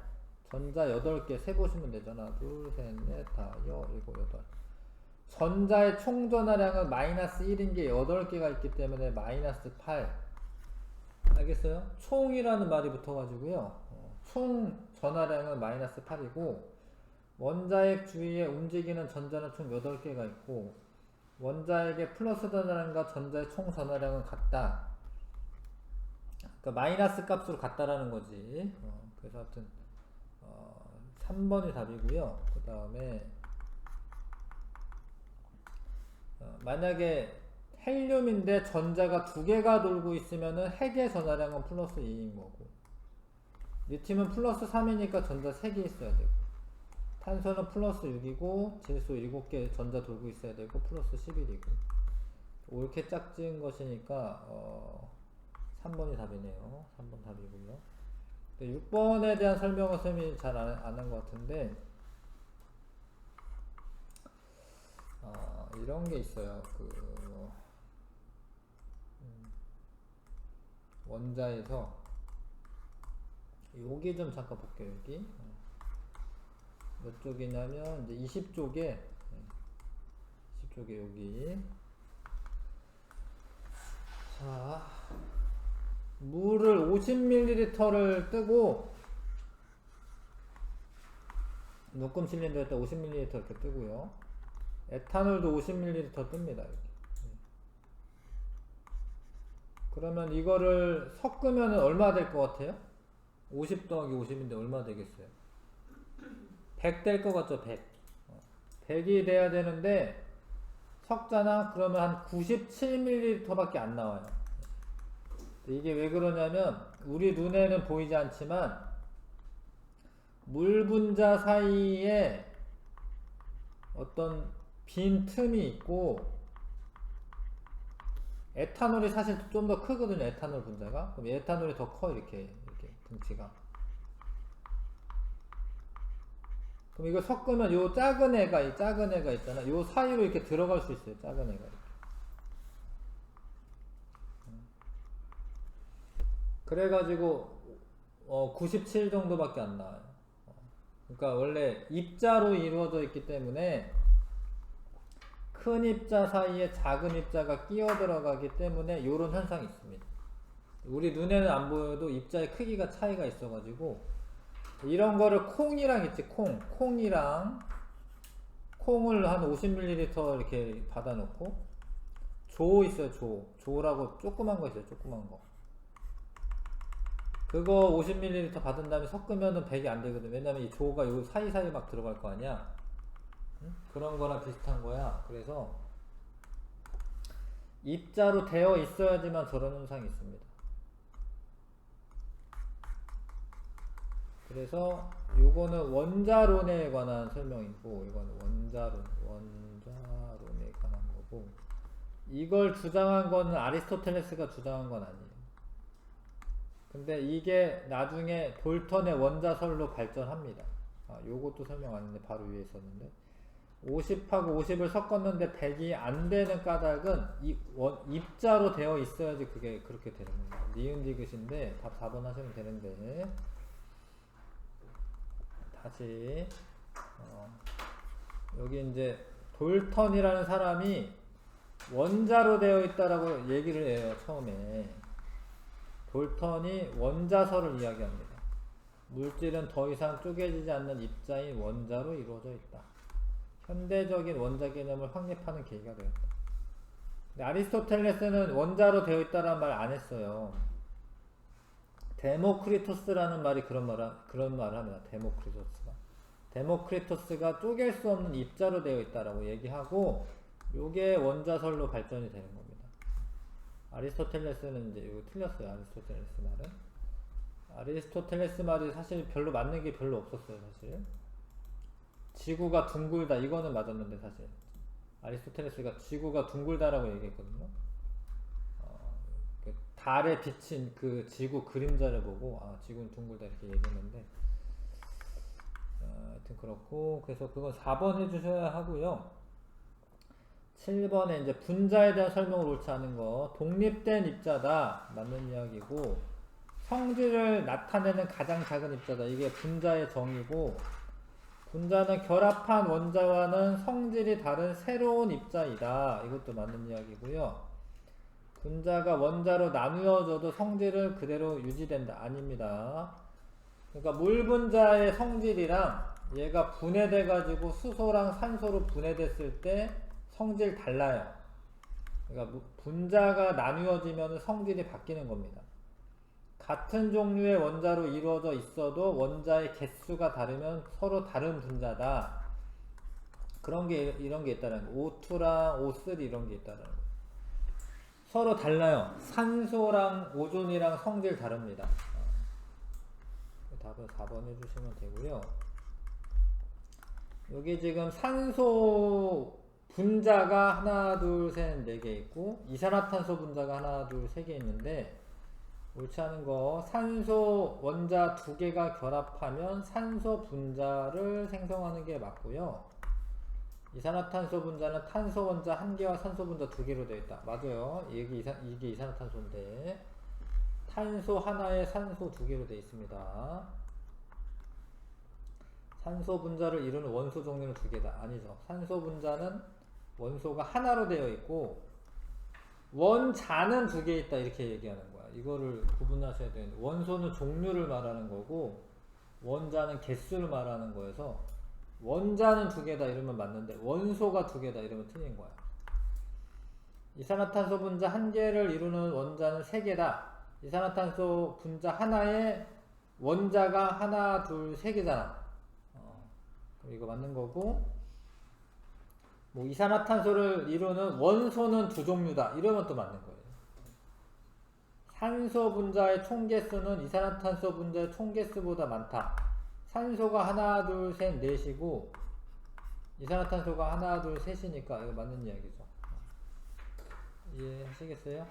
전자 8개 세보시면 되잖아. 둘, 셋, 넷, 다, 여, 일곱, 여덟. 전자의 총 전하량은 마이너스 1인 게 8개가 있기 때문에 마이너스 8. 알겠어요? 총이라는 말이 붙어가지고요. 총 전하량은 마이너스 8이고, 원자핵 주위에 움직이는 전자는 총 8개가 있고, 원자핵의 플러스 전하량과 전자의 총 전하량은 같다. 그러니까 마이너스 값으로 같다라는 거지. 그래서 하여튼 3번이 답이고요. 그 다음에 만약에 헬륨인데 전자가 두 개가 돌고 있으면은 핵의 전하량은 플러스 2인 거고, 리튬은 플러스 3이니까 전자 3개 있어야 되고, 탄소는 플러스 6이고 질소 7개 전자 돌고 있어야 되고 플러스 11이고, 옳게 짝지은 것이니까 3번이 답이네요. 3번 답이고요. 6번에 대한 설명은 선생님이 잘 안 한 것 같은데, 이런 게 있어요. 원자에서 여기 좀 잠깐 볼게요. 여기 몇 쪽이냐면 이제 20쪽에 여기, 자, 물을 50ml를 뜨고, 녹음 실린더에다 50ml 이렇게 뜨고요. 에탄올도 50ml 뜹니다. 이렇게. 그러면 이거를 섞으면 얼마 될 것 같아요? 50 더하기 50인데 얼마 되겠어요? 100 될 것 같죠? 100. 100이 돼야 되는데 섞잖아? 그러면 한 97ml 밖에 안 나와요. 이게 왜 그러냐면, 우리 눈에는 보이지 않지만 물 분자 사이에 어떤 빈 틈이 있고, 에탄올이 사실 좀 더 크거든요. 에탄올 분자가. 그럼 에탄올이 더 커. 이렇게 등치가. 그럼 이거 섞으면 요 작은 애가 있잖아. 요 사이로 이렇게 들어갈 수 있어요. 작은 애가 이렇게. 그래가지고 97 정도밖에 안 나와요. 그러니까 원래 입자로 이루어져 있기 때문에 큰 입자 사이에 작은 입자가 끼어 들어가기 때문에 요런 현상이 있습니다. 우리 눈에는 안 보여도 입자의 크기가 차이가 있어가지고, 이런 거를 콩이랑 있지, 콩이랑 콩을 한 50ml 이렇게 받아놓고, 조 있어요. 조라고 조그만 거 있어요. 조그만 거. 그거 50ml 받은 다음에 섞으면은 100이 안 되거든. 왜냐면 이 조가 요 사이사이 막 들어갈 거 아니야. 응? 그런 거랑 비슷한 거야. 그래서 입자로 되어 있어야지만 저런 현상이 있습니다. 그래서 요거는 원자론에 관한 설명이고, 이거는 원자론에 관한 거고, 이걸 주장한 거는 아리스토텔레스가 주장한 건 아니에요. 근데 이게 나중에 볼턴의 원자설로 발전합니다. 요것도 설명 안 했는데 바로 위에 있었는데, 50하고 50을 섞었는데 100이 안 되는 까닭은 입자로 되어 있어야지 그게 그렇게 되는 겁니다. 니은 디귿인데 답 4번 하시면 되는데, 다시 여기 이제 볼턴이라는 사람이 원자로 되어 있다라고 얘기를 해요. 처음에 돌턴이 원자설을 이야기합니다. 물질은 더 이상 쪼개지지 않는 입자인 원자로 이루어져 있다. 현대적인 원자 개념을 확립하는 계기가 되었다. 근데 아리스토텔레스는 원자로 되어 있다라는 말 안 했어요. 데모크리토스라는 말이 그런 말을 합니다. 데모크리토스가 쪼갤 수 없는 입자로 되어 있다라고 얘기하고, 요게 원자설로 발전이 되는 겁니다. 아리스토텔레스는 이제 이거 틀렸어요. 아리스토텔레스 말이 사실 별로 맞는 게 별로 없었어요. 사실 지구가 둥글다 이거는 맞았는데, 사실 아리스토텔레스가 지구가 둥글다라고 얘기했거든요. 그 달에 비친 그 지구 그림자를 보고 지구는 둥글다 이렇게 얘기했는데, 하여튼 그렇고, 그래서 그건 4번 해주셔야 하고요. 7번에 이제 분자에 대한 설명을 옳지 않은 거, 독립된 입자다 맞는 이야기고, 성질을 나타내는 가장 작은 입자다, 이게 분자의 정의고, 분자는 결합한 원자와는 성질이 다른 새로운 입자이다, 이것도 맞는 이야기고요. 분자가 원자로 나누어져도 성질은 그대로 유지된다, 아닙니다. 그러니까 물 분자의 성질이랑 얘가 분해돼 가지고 수소랑 산소로 분해됐을 때 성질 달라요. 그러니까 분자가 나누어지면 성질이 바뀌는 겁니다. 같은 종류의 원자로 이루어져 있어도 원자의 개수가 다르면 서로 다른 분자다. 그런 게 이런 게 있다는 거. O2랑 O3 이런 게 있다는 거. 서로 달라요. 산소랑 오존이랑 성질 다릅니다. 답은 4번 해주시면 되고요. 여기 지금 산소 분자가 하나, 둘, 셋, 네 개 있고, 이산화탄소 분자가 하나, 둘, 세 개 있는데, 옳지 않은 거, 산소 원자 두 개가 결합하면 산소 분자를 생성하는 게 맞고요. 이산화탄소 분자는 탄소 원자 한 개와 산소 분자 두 개로 되어 있다. 맞아요. 이게 이산화탄소인데, 탄소 하나에 산소 두 개로 되어 있습니다. 산소 분자를 이루는 원소 종류는 두 개다. 아니죠. 산소 분자는 원소가 하나로 되어 있고, 원자는 두 개 있다, 이렇게 얘기하는 거야. 이거를 구분하셔야 되는데, 원소는 종류를 말하는 거고 원자는 개수를 말하는 거여서, 원자는 두 개다 이러면 맞는데 원소가 두 개다 이러면 틀린 거야. 이산화탄소 분자 한 개를 이루는 원자는 세 개다. 이산화탄소 분자 하나에 원자가 하나, 둘, 세 개잖아. 이거 맞는 거고, 뭐 이산화탄소를 이루는 원소는 두 종류다 이러면 또 맞는 거예요. 산소 분자의 총개수는 이산화탄소 분자의 총개수보다 많다. 산소가 하나, 둘, 셋, 넷이고 이산화탄소가 하나, 둘, 셋이니까 이거 맞는 이야기죠. 이해하시겠어요?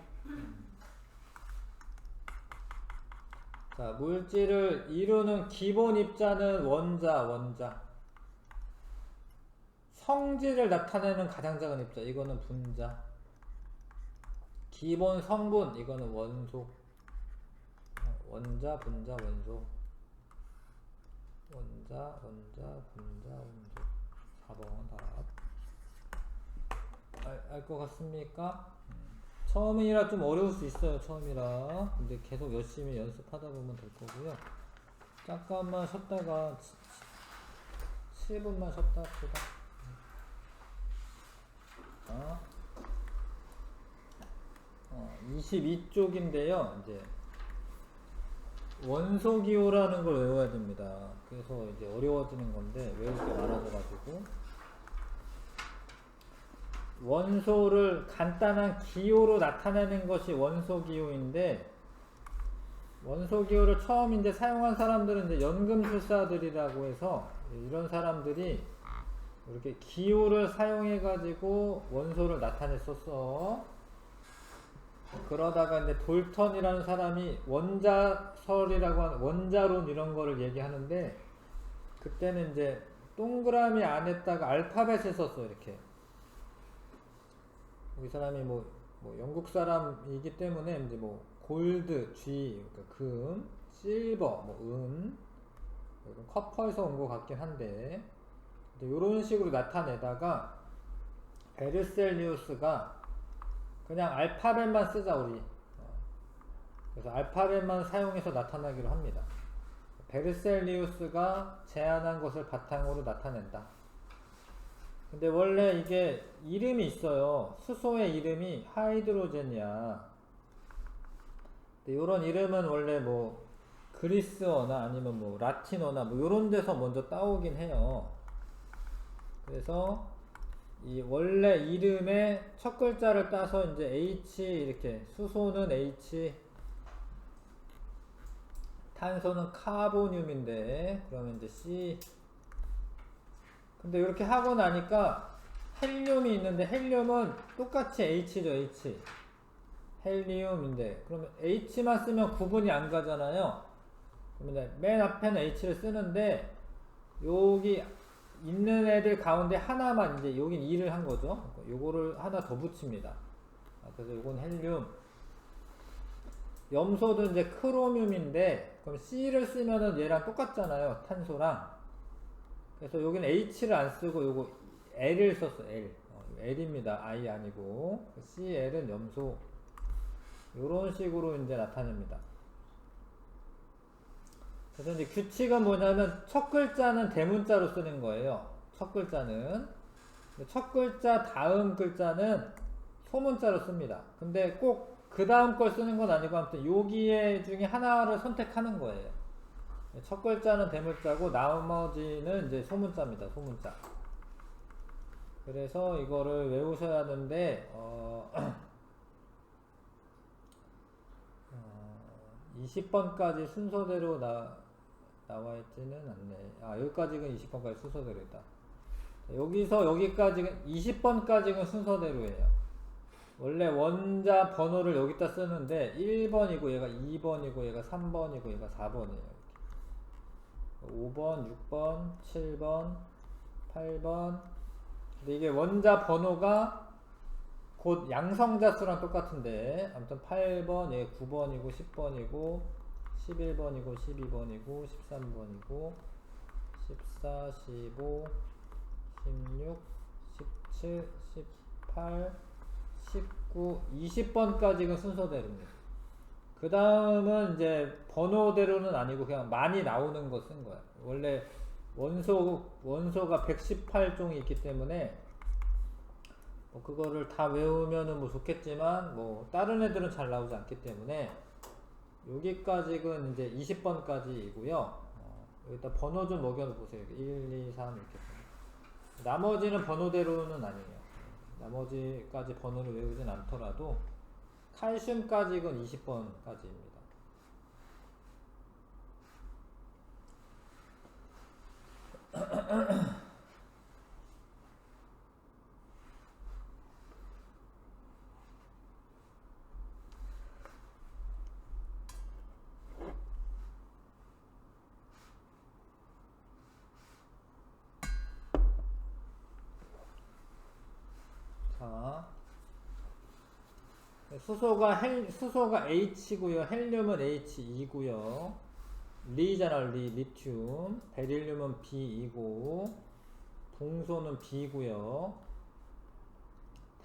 자, 물질을 이루는 기본 입자는 원자. 성질을 나타내는 가장 작은 입자, 이거는 분자. 기본 성분, 이거는 원소. 원자, 분자, 원소. 원자, 분자, 원소. 4번 답. 알 것 같습니까? 처음이라 좀 어려울 수 있어요. 처음이라. 근데 계속 열심히 연습하다 보면 될 거고요. 잠깐만 쉬었다가 7분만 쉬었다 합시다. 22쪽인데요. 이제 원소기호라는 걸 외워야 됩니다. 그래서 이제 어려워지는 건데 외울 게 많아져가지고, 원소를 간단한 기호로 나타내는 것이 원소기호인데, 원소기호를 처음 이제 사용한 사람들은 이제 연금술사들이라고 해서, 이런 사람들이 이렇게 기호를 사용해 가지고 원소를 나타냈었어. 그러다가 이제 돌턴이라는 사람이 원자설이라고 하는 원자론 이런 거를 얘기하는데, 그때는 이제 동그라미 안에다가 알파벳을 썼어. 이렇게. 이 사람이 뭐 영국 사람이기 때문에 이제 뭐 골드, G, 그러니까 금, 실버, 뭐 은, 커퍼에서 온 것 같긴 한데, 이런 식으로 나타내다가 베르셀리우스가 그냥 알파벳만 쓰자 우리. 그래서 알파벳만 사용해서 나타나기로 합니다. 베르셀리우스가 제안한 것을 바탕으로 나타낸다. 근데 원래 이게 이름이 있어요. 수소의 이름이 하이드로젠이야. 근데 이런 이름은 원래 뭐 그리스어나 아니면 뭐 라틴어나 뭐 이런 데서 먼저 따오긴 해요. 그래서 이 원래 이름의 첫 글자를 따서 이제 H 이렇게 수소는 H, 탄소는 카보늄인데 그러면 이제 C. 근데 이렇게 하고 나니까 헬륨이 있는데 헬륨은 똑같이 H죠, H. 헬리움인데 그러면 H만 쓰면 구분이 안 가잖아요. 그러면 맨 앞에는 H를 쓰는데 여기 있는 애들 가운데 하나만 이제 여긴 2를 한 거죠. 요거를 하나 더 붙입니다. 그래서 요건 헬륨. 염소도 이제 크로뮴인데 그럼 C를 쓰면은 얘랑 똑같잖아요. 탄소랑. 그래서 여기는 H를 안 쓰고 요거 L을 썼어. L. L입니다. I 아니고. CL은 염소. 요런 식으로 이제 나타냅니다. 그래서 이제 규칙은 뭐냐면 첫 글자는 대문자로 쓰는 거예요. 첫 글자는. 첫 글자 다음 글자는 소문자로 씁니다. 근데 꼭 그 다음 걸 쓰는 건 아니고 아무튼 여기에 중에 하나를 선택하는 거예요. 첫 글자는 대문자고 나머지는 이제 소문자입니다. 소문자. 그래서 이거를 외우셔야 하는데 20번까지 순서대로 나와 있지는 않네. 여기까지는 20번까지 순서대로 있다. 여기서 여기까지는 20번까지는 순서대로예요. 원래 원자 번호를 여기다 쓰는데 1번이고 얘가 2번이고 얘가 3번이고 얘가 4번이에요. 5번, 6번, 7번, 8번. 근데 이게 원자 번호가 곧 양성자 수랑 똑같은데 아무튼 8번, 얘 9번이고 10번이고 11번이고 12번이고 13번이고 14, 15, 16, 17, 18, 19, 20번까지가 순서대로입니다. 그 다음은 이제 번호대로는 아니고 그냥 많이 나오는 거 쓴 거야. 원래 원소가 118종이 있기 때문에 뭐 그거를 다 외우면은 뭐 좋겠지만 뭐 다른 애들은 잘 나오지 않기 때문에 여기까지는 이제 20번까지이고요. 여기다 번호 좀 먹여보세요. 1, 2, 3 이렇게. 나머지는 번호대로는 아니에요. 나머지까지 번호를 외우진 않더라도 칼슘까지는 20번까지입니다. 자, 수소가 H고요. 헬륨은 He2고요. 리잖아, 리튬. 베릴륨은 B이고, 붕소는 B고요.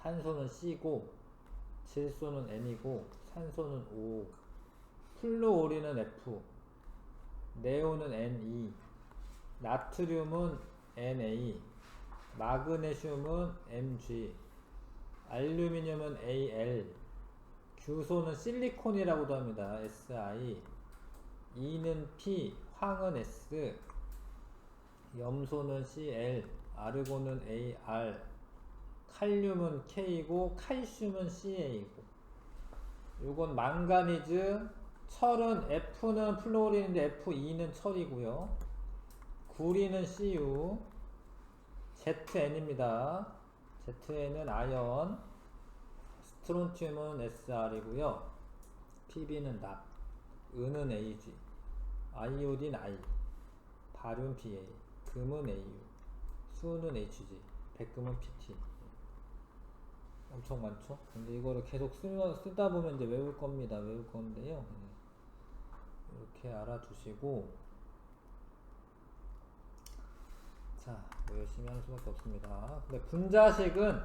탄소는 C고, 질소는 N이고, 산소는 O, 플루오린은 F, 네온은 Ne, 나트륨은 Na, 마그네슘은 Mg, 알루미늄은 Al, 규소는 실리콘이라고도 합니다. Si, E는 P, 황은 S, 염소는 Cl, 아르곤은 Ar, 칼륨은 K고 칼슘은 Ca고. 요건 망가니즈, 철은 F는 플로린인데 Fe2는 철이고요. 구리는 Cu, Zn입니다. Zn은 아연, 스트론튬은 Sr이고요. Pb는 납, 은은 Ag, 아이오딘 I, 바륨 Pa, 금은 Au, 수는 Hg, 백금은 PT. 엄청 많죠? 근데 이거를 계속 쓰다 보면 이제 외울 겁니다. 외울 건데요. 이렇게 알아두시고, 자, 뭐 열심히 하는 수밖에 없습니다. 근데 분자식은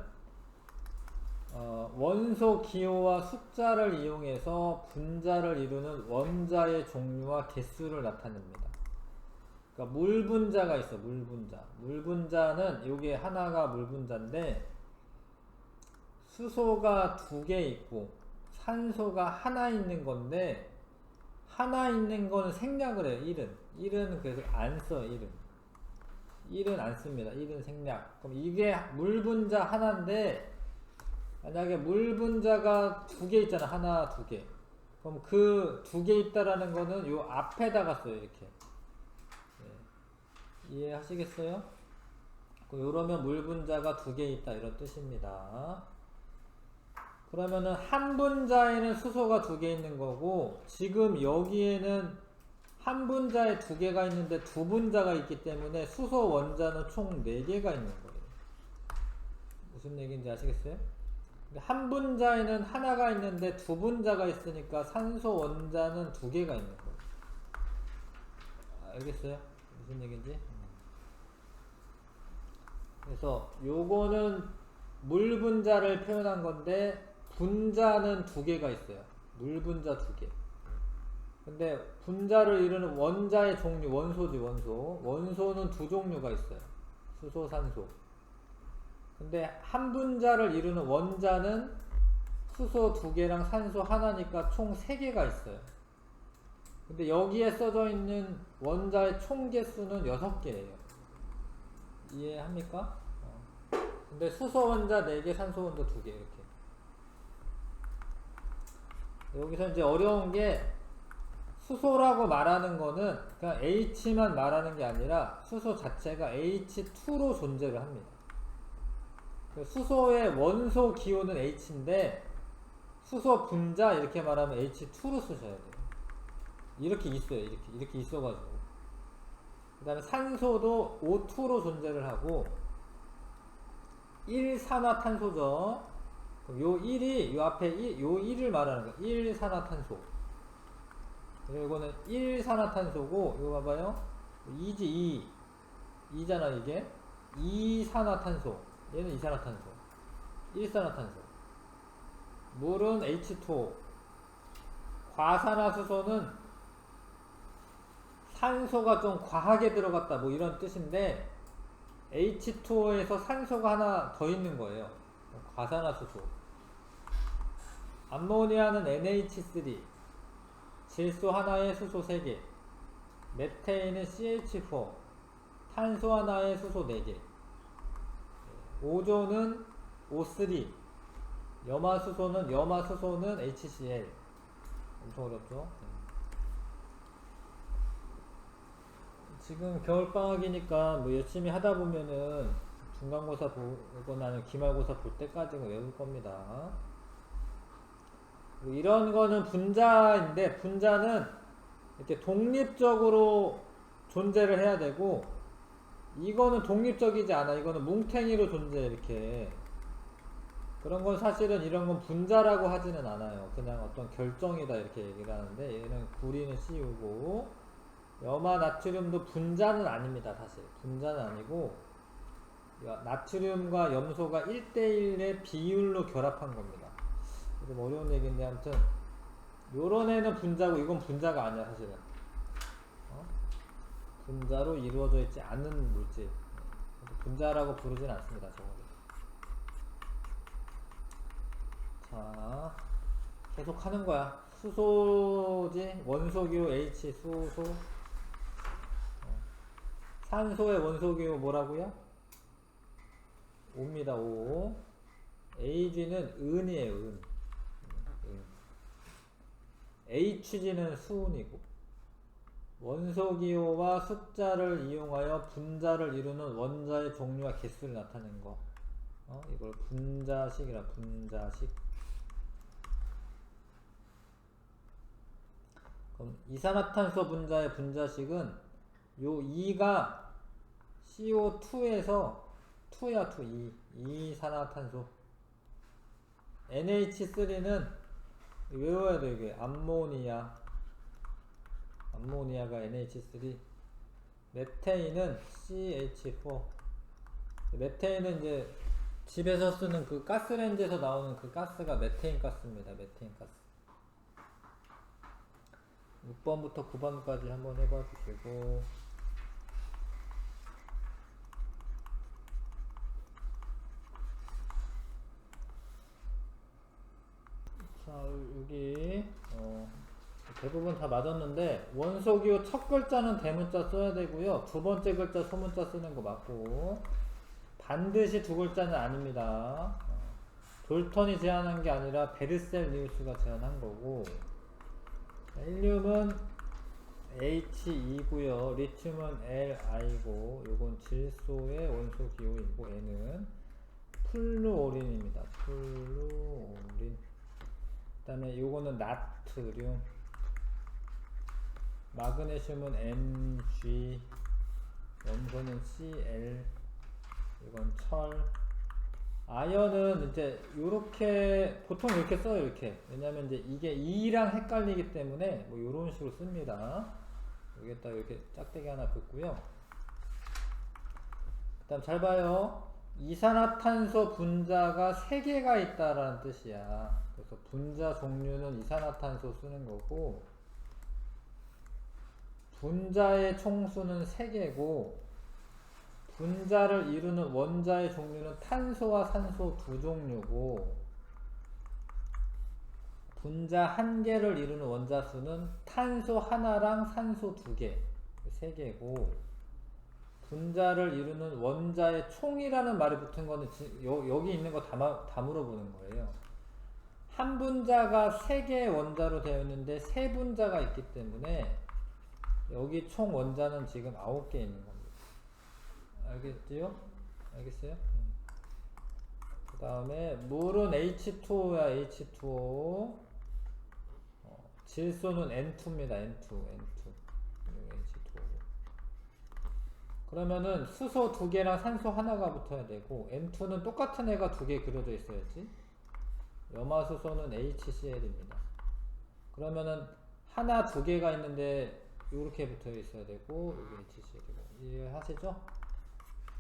원소 기호와 숫자를 이용해서 분자를 이루는 원자의 종류와 개수를 나타냅니다. 그러니까 물분자가 있어. 물분자는 요게 하나가 물분자인데 수소가 2개 있고 산소가 하나 있는 건데 하나 있는 거는 생략을 해요. 1은 그래서 안 써요. 1은 안 씁니다. 1은 생략. 그럼 이게 물분자 하나인데 만약에 물분자가 2개 있잖아. 하나, 2개. 그럼 그 2개 있다라는 거는 요 앞에다가 써요. 이렇게. 네. 이해하시겠어요? 요러면 물분자가 2개 있다. 이런 뜻입니다. 그러면은 한 분자에는 수소가 2개 있는 거고 지금 여기에는 한 분자에 2개가 있는데 두 분자가 있기 때문에 수소 원자는 총 4개가 있는 거예요. 무슨 얘기인지 아시겠어요? 한 분자에는 하나가 있는데 두 분자가 있으니까 산소 원자는 2개가 있는 거예요. 알겠어요? 무슨 얘기인지? 그래서 요거는 물 분자를 표현한 건데 분자는 2개가 있어요. 물 분자 2개. 근데 분자를 이루는 원자의 종류, 원소지 원소. 원소는 2종류가 있어요. 수소, 산소. 근데 한 분자를 이루는 원자는 수소 2개랑 산소 하나니까 총 3개가 있어요. 근데 여기에 써져 있는 원자의 총 개수는 6개예요. 이해합니까? 근데 수소 원자 4개, 산소 원자 2개 이렇게. 여기서 이제 어려운 게 수소라고 말하는 거는 그냥 H만 말하는 게 아니라 수소 자체가 H2로 존재를 합니다. 수소의 원소 기호는 H인데 수소 분자 이렇게 말하면 H2로 쓰셔야 돼요. 이렇게 있어요. 이렇게 있어가지고. 그 다음에 산소도 O2로 존재를 하고 1산화탄소죠. 그럼 요 1이 요 앞에 요 1을 말하는 거예요. 1산화탄소. 그리고 이거는 1산화탄소고 이거 봐봐요. 2지 2잖아 이게. 2산화탄소. 얘는 2산화탄소. 1산화탄소. 물은 H2O. 과산화수소는 산소가 좀 과하게 들어갔다 뭐 이런 뜻인데 H2O에서 산소가 하나 더 있는 거예요. 과산화수소. 암모니아는 NH3. 질소 하나에 수소 3개. 메테인은 CH4. 탄소 하나에 수소 4개. 오존은 O3. 염화수소는 HCl. 엄청 어렵죠? 지금 겨울방학이니까 뭐 열심히 하다 보면은 중간고사 보거나 아니면 기말고사 볼 때까지는 외울 겁니다. 뭐 이런 거는 분자인데 분자는 이렇게 독립적으로 존재를 해야 되고 이거는 독립적이지 않아. 이거는 뭉탱이로 존재 이렇게. 그런 건 사실은 이런 건 분자라고 하지는 않아요. 그냥 어떤 결정이다 이렇게 얘기를 하는데 얘는 구리는 CU고 염화 나트륨도 분자는 아닙니다. 사실 분자는 아니고 나트륨과 염소가 1대1의 비율로 결합한 겁니다. 좀 어려운 얘기인데 아무튼 요런 애는 분자고 이건 분자가 아니야 사실은. 분자로 이루어져 있지 않는 물질. 분자라고 부르진 않습니다. 저거를. 자, 계속 하는 거야. 수소지 원소기호 H 수소. 산소의 원소기호 뭐라고요? O입니다. O. Ag는 은이에요. 은. HG는 수은이고. 원소기호와 숫자를 이용하여 분자를 이루는 원자의 종류와 개수를 나타낸 거. 이걸 분자식이라 분자식. 그럼 이산화탄소 분자의 분자식은 요 2가 CO2에서 2야 2 이산화탄소. NH3는 외워야 돼. 이게 암모니아가 NH3. 메테인은 CH4. 메테인은 이제 집에서 쓰는 그 가스레인지에서 나오는 그 가스가 메테인 가스입니다. 메테인 가스. 6번부터 9번까지 한번 해봐 주시고. 자, 여기 대부분 다 맞았는데 원소기호 첫 글자는 대문자 써야 되고요. 두 번째 글자 소문자 쓰는 거 맞고, 반드시 두 글자는 아닙니다. 돌턴이 제안한 게 아니라 베르셀리우스가 제안한 거고, 헬륨은 He2고요. 리튬은 Li고, 요건 질소의 원소 기호이고, N은 플루오린입니다. 플루오린. 그 다음에 요거는 나트륨, 마그네슘은 Mg, 염소는 Cl, 이건 철. 아연은 이제 요렇게 보통 이렇게 써요. 이렇게. 왜냐면 이제 이게 2랑 헷갈리기 때문에 뭐 요런 식으로 씁니다. 여기에다 이렇게 짝대기 하나 긋고요. 그 다음 잘 봐요. 이산화탄소 분자가 3개가 있다라는 뜻이야. 그래서 분자 종류는 이산화탄소 쓰는 거고, 분자의 총수는 3개고, 분자를 이루는 원자의 종류는 탄소와 산소 두 종류고, 분자 1개를 이루는 원자 수는 탄소 하나랑 산소 2개, 3개고, 분자를 이루는 원자의 총이라는 말이 붙은 거는 여기 있는 거 다 물어보는 거예요. 한 분자가 3개의 원자로 되어 있는데 3분자가 있기 때문에 여기 총 원자는 지금 9개 있는 겁니다. 알겠지요? 알겠어요? 그 다음에 물은 H2O야. H2O. 질소는 N2입니다. N2. H2O. 그러면은 수소 2개랑 산소 하나가 붙어야 되고, N2는 똑같은 애가 2개 그려져 있어야지. 염화수소는 HCl입니다. 그러면은 하나 2개가 있는데 이렇게 붙어 있어야 되고, 여기 HCl이고. 이해하시죠?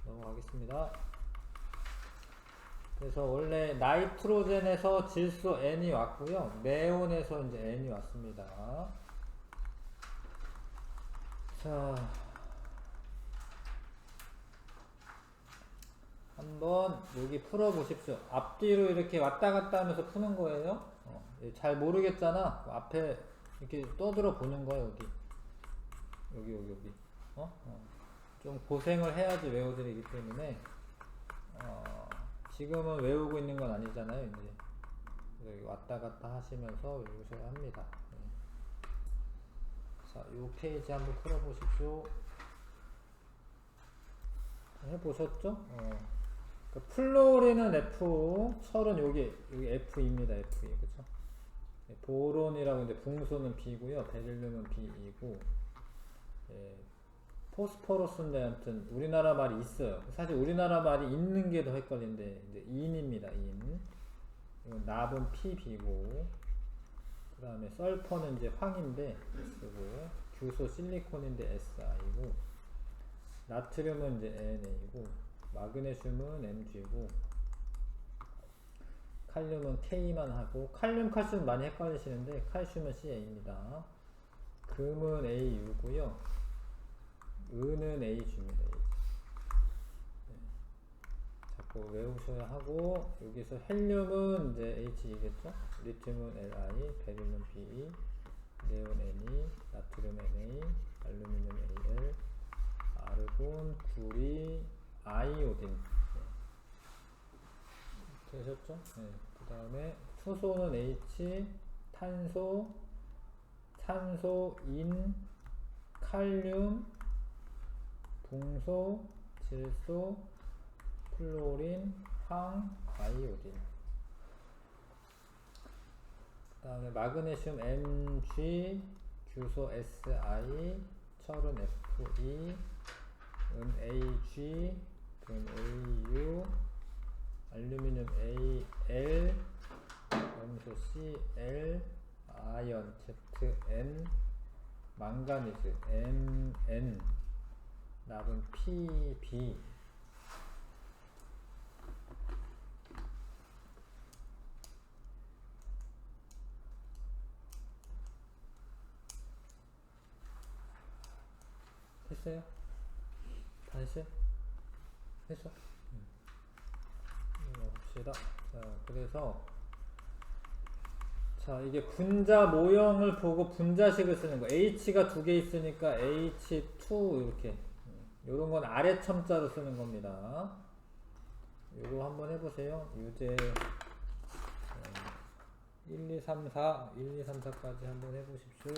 넘어가겠습니다. 그래서 원래 나이트로젠에서 질소 N이 왔고요. 네온에서 이제 N이 왔습니다. 자, 한번 여기 풀어보십시오. 앞뒤로 이렇게 왔다 갔다 하면서 푸는 거예요. 잘 모르겠잖아. 앞에 이렇게 떠들어 보는 거야. 여기. 좀 고생을 해야지 외워드리기 때문에, 지금은 외우고 있는 건 아니잖아요. 이제 여기 왔다 갔다 하시면서 외우셔야 합니다. 자, 이 페이지 한번 풀어보십시오. 해보셨죠? 그 플로리는 F, 철은 여기 F입니다. F, 그쵸? 보론이라고 이제 붕소는 B고요. 베릴륨은 B이고, 포스포러스인데 아무튼 우리나라 말이 있어요. 사실 우리나라 말이 있는 게 더 헷갈린데, 이제 인입니다. 인. 이건 납은 PB고, 그 다음에 설퍼는 이제 황인데 S고, 규소 실리콘인데 SI고, 나트륨은 이제 NA고, 마그네슘은 MG고, 칼륨은 K만 하고, 칼륨, 칼슘 많이 헷갈리시는데 칼슘은 CA입니다. 금은 AU고요. 은은 AG입니다. 자꾸 외우셔야 하고, 여기서 헬륨은 이제 HE겠죠? 리튬은 LI, 베릴륨 BE, 네온 NE, 나트륨 NA, 알루미늄 AL, 아르곤, 구리, 아이오딘. 되셨죠? 그 다음에 수소는 H, 탄소, 산소, 인, 칼륨, 붕소, 질소, 플로린, 황, 아이오딘. 그 다음에 마그네슘 Mg, 규소 Si, 철은 Fe, 은 Ag, 금 Au, 알루미늄 Al, 염소 Cl, 아연 Zn, 망가니즈 Mn, 납은 PB. 했어요? 다 했어요? 했어? 봅시다. 자, 그래서 자, 이게 분자 모형을 보고 분자식을 쓰는 거. H가 두 개 있으니까 H2 이렇게. 요런 건 아래 첨자로 쓰는 겁니다. 요거 한번 해보세요. 유제 1, 2, 3, 4, 1, 2, 3, 4까지 한번 해보십시오.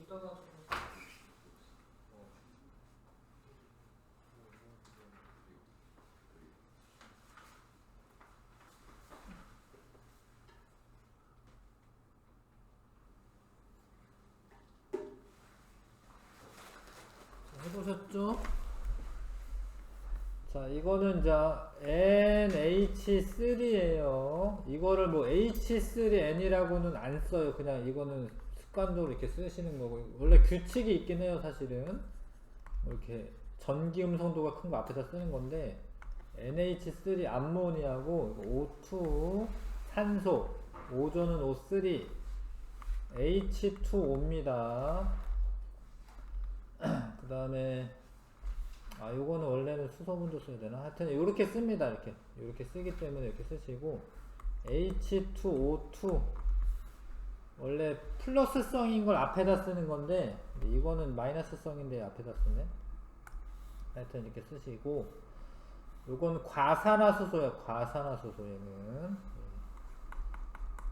이따가 해보셨죠? 자, 이거는 자 NH3예요. 이거를 뭐 H3N이라고는 안 써요. 그냥 이거는 습관적으로 이렇게 쓰시는 거고, 원래 규칙이 있긴 해요. 사실은 뭐 이렇게 전기 음성도가 큰 거 앞에다 쓰는 건데, NH3 암모니아고 O2 산소, 오존은 O3, H2O입니다. 그 다음에 요거는 원래는 수소문도 써야 되나? 하여튼 이렇게 씁니다. 이렇게 쓰기 때문에 이렇게 쓰시고, H2O2 원래 플러스성인 걸 앞에다 쓰는 건데 이거는 마이너스성인데 앞에다 쓰네. 하여튼 이렇게 쓰시고, 요건 과산화수소야. 과산화수소 얘는.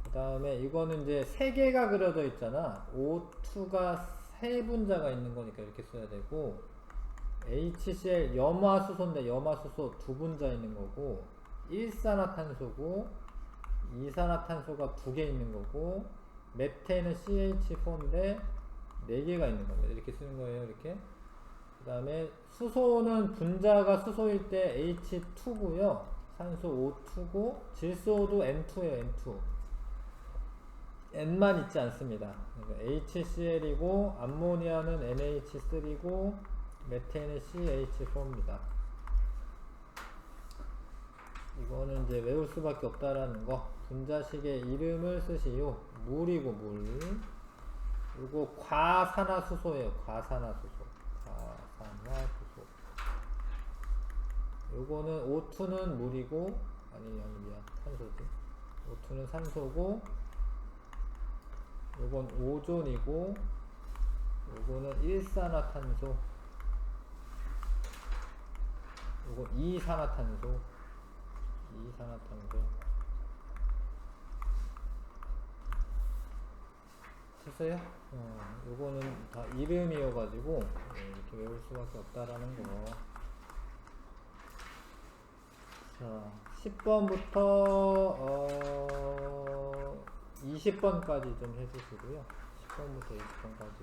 그 다음에 이거는 이제 세 개가 그려져 있잖아. O2가 세 분자가 있는 거니까 이렇게 써야 되고, HCl 염화수소인데 염화수소 두 분자 있는 거고, 일산화탄소고 이산화탄소가 두 개 있는 거고, 메테인은 CH4인데 네 개가 있는 겁니다. 이렇게 쓰는 거예요. 이렇게. 그 다음에 수소는 분자가 수소일 때 H2고요. 산소 O2고, 질소도 N2예요. N2. N만 있지 않습니다. HCl이고, 암모니아는 NH3고, 메테인은 CH4입니다. 이거는 이제 외울 수밖에 없다라는 거. 분자식의 이름을 쓰시오. 물이고 물. 그리고 과산화수소예요. 과산화수소. 과산화수소. 요거는 O2는 물이고, 아니 미안, 산소지. O2는 산소고, 요건 오존이고, 요거는 일산화탄소, 요건 이산화탄소. 됐어요? 요거는 다 이름이어가지고 이렇게 외울 수밖에 없다라는 거. 자, 10번부터 20번까지 좀 해주시고요. 10번부터 20번까지.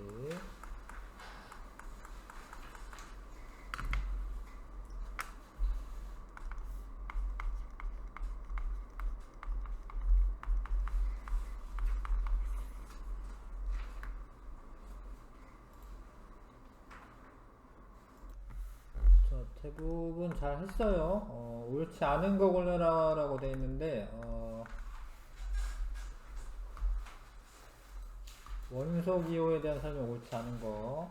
대부분 잘 했어요. 옳지 않은 거 골라라 라고 돼 있는데, 원소기호에 대한 설명 옳지 않은 거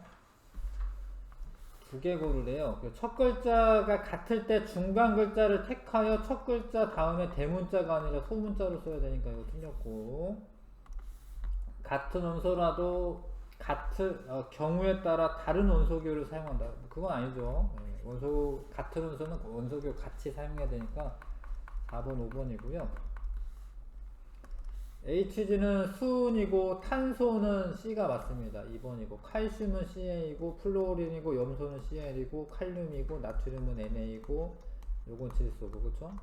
두 개 고르래요. 첫 글자가 같을 때 중간 글자를 택하여 첫 글자 다음에 대문자가 아니라 소문자로 써야 되니까 이거 틀렸고, 같은 원소라도 경우에 따라 다른 원소기호를 사용한다. 그건 아니죠. 같은 원소는 원소기호 같이 사용해야 되니까 4번, 5번이고요. HG는 수은이고, 탄소는 C가 맞습니다. 2번이고, 칼슘은 Ca이고, 플로린이고, 염소는 Cl이고, 칼륨이고, 나트륨은 Na 이고, 요건 질소고, 그쵸?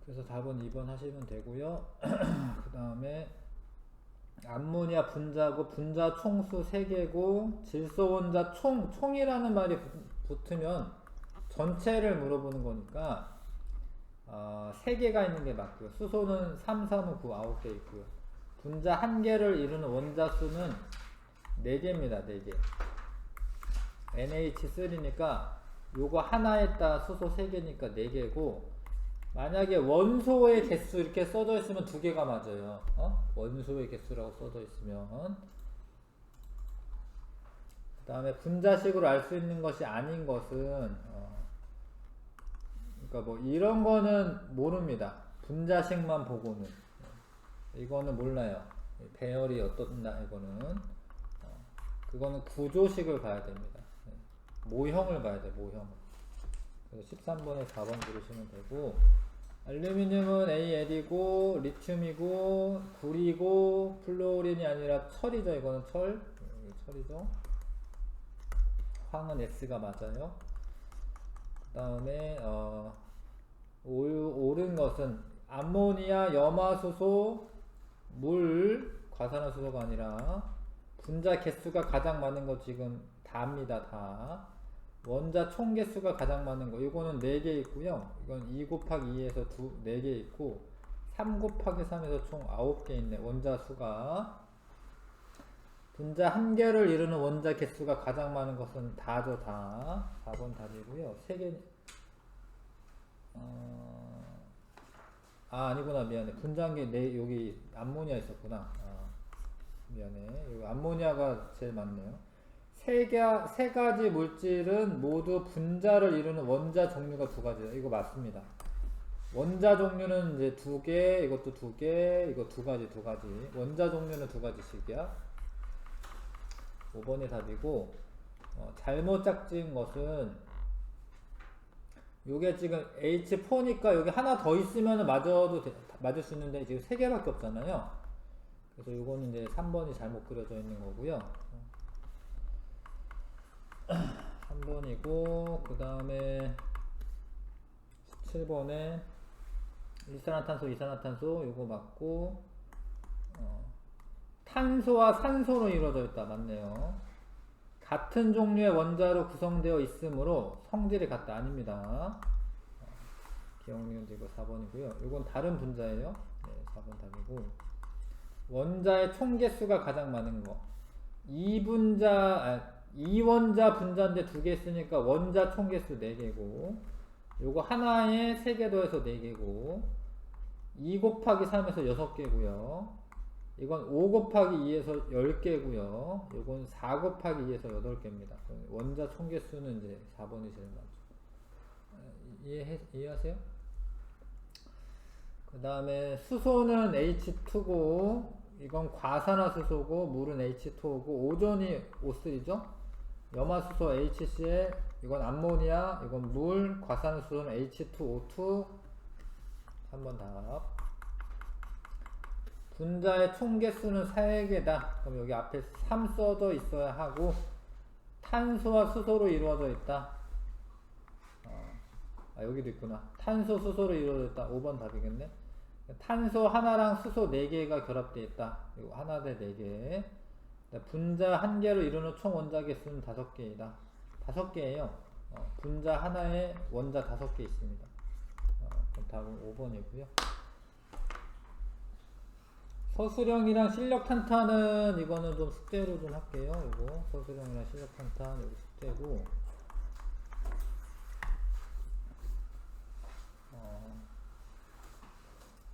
그래서 4번, 2번 하시면 되고요. 그 다음에 암모니아 분자고, 분자 총수 3개고, 질소 원자 총이라는 말이 붙으면 전체를 물어보는 거니까 3개가 있는 게 맞고요. 수소는 3, 3, 9, 9개 있고요. 분자 1개를 이루는 원자 수는 4개입니다. 4개. NH3니까 요거 하나에다 수소 3개니까 4개고, 만약에 원소의 개수 이렇게 써져 있으면 2개가 맞아요. 원소의 개수라고 써져 있으면. 그 다음에 분자식으로 알 수 있는 것이 아닌 것은, 그러니까 뭐 이런 거는 모릅니다. 분자식만 보고는. 이거는 몰라요. 배열이 어떻나, 이거는. 그거는 구조식을 봐야 됩니다. 모형을 봐야 돼요, 모형. 그래서 13번에 4번 들으시면 되고, 알루미늄은 AL이고, 리튬이고, 구리고, 플로린이 아니라 철이죠. 이거는 철이죠. 황은 S가 맞아요. 그 다음에 옳은 것은 암모니아, 염화수소, 물, 과산화수소가 아니라 분자 개수가 가장 많은 거 지금 다입니다. 다. 원자 총 개수가 가장 많은 거, 이거는 4개 있고요. 이건 2 곱하기 2에서 4개 있고, 3 곱하기 3에서 총 9개 있네. 원자 수가. 분자 1개를 이루는 원자 개수가 가장 많은 것은 다죠. 다. 4번 답이고요. 3개. 아니구나. 미안해. 분자한개 여기 암모니아 있었구나. 미안해. 여기 암모니아가 제일 많네요. 세 가지 물질은 모두 분자를 이루는 원자 종류가 2가지예요. 이거 맞습니다. 원자 종류는 이제 2개, 이것도 2개, 이거 2가지. 원자 종류는 2가지씩이야. 5번이 답이고, 잘못 짝진 것은, 요게 지금 H4니까 여기 하나 더 있으면 맞을 수 있는데, 지금 3개밖에 없잖아요. 그래서 요거는 이제 3번이 잘못 그려져 있는 거고요. 3번이고 그 다음에 17번에 일산화탄소, 이산화탄소 요거 맞고 탄소와 산소로 이루어져 있다. 맞네요. 같은 종류의 원자로 구성되어 있으므로 성질이 같다. 아닙니다. 기억력은 이거 4번이고요. 이건 다른 분자예요. 네, 4번 답이고 원자의 총 개수가 가장 많은 거 2원자 분자인데 2개 쓰니까 원자 총 개수 4개고 요거 하나에 3개 더해서 4개고 2 곱하기 3에서 6개고요 이건 5 곱하기 2에서 10개고요 요건 4 곱하기 2에서 8개입니다 원자 총 개수는 이제 4번이 제일 많죠. 이해하세요? 그 다음에 수소는 H2고 이건 과산화수소고 물은 H2O고 오존이 O3죠. 염화수소 HCl 이건 암모니아 이건 물 과산화수소는 H2O2 3번 답. 분자의 총 개수는 3개다. 그럼 여기 앞에 3 써져 있어야 하고 탄소와 수소로 이루어져 있다. 여기도 있구나. 탄소 수소로 이루어져 있다. 5번 답이겠네. 탄소 하나랑 수소 4개가 결합되어 있다. 이거 하나 대 4개. 분자 1개로 이루는 총 원자 개수는 5개이다. 5개예요. 분자 하나에 원자 5개 있습니다. 그럼 답은 5번이고요. 서술형이랑 실력 탄탄은 이거는 좀 숙제로 좀 할게요. 이거 서술형이랑 실력 탄탄 여기 숙제고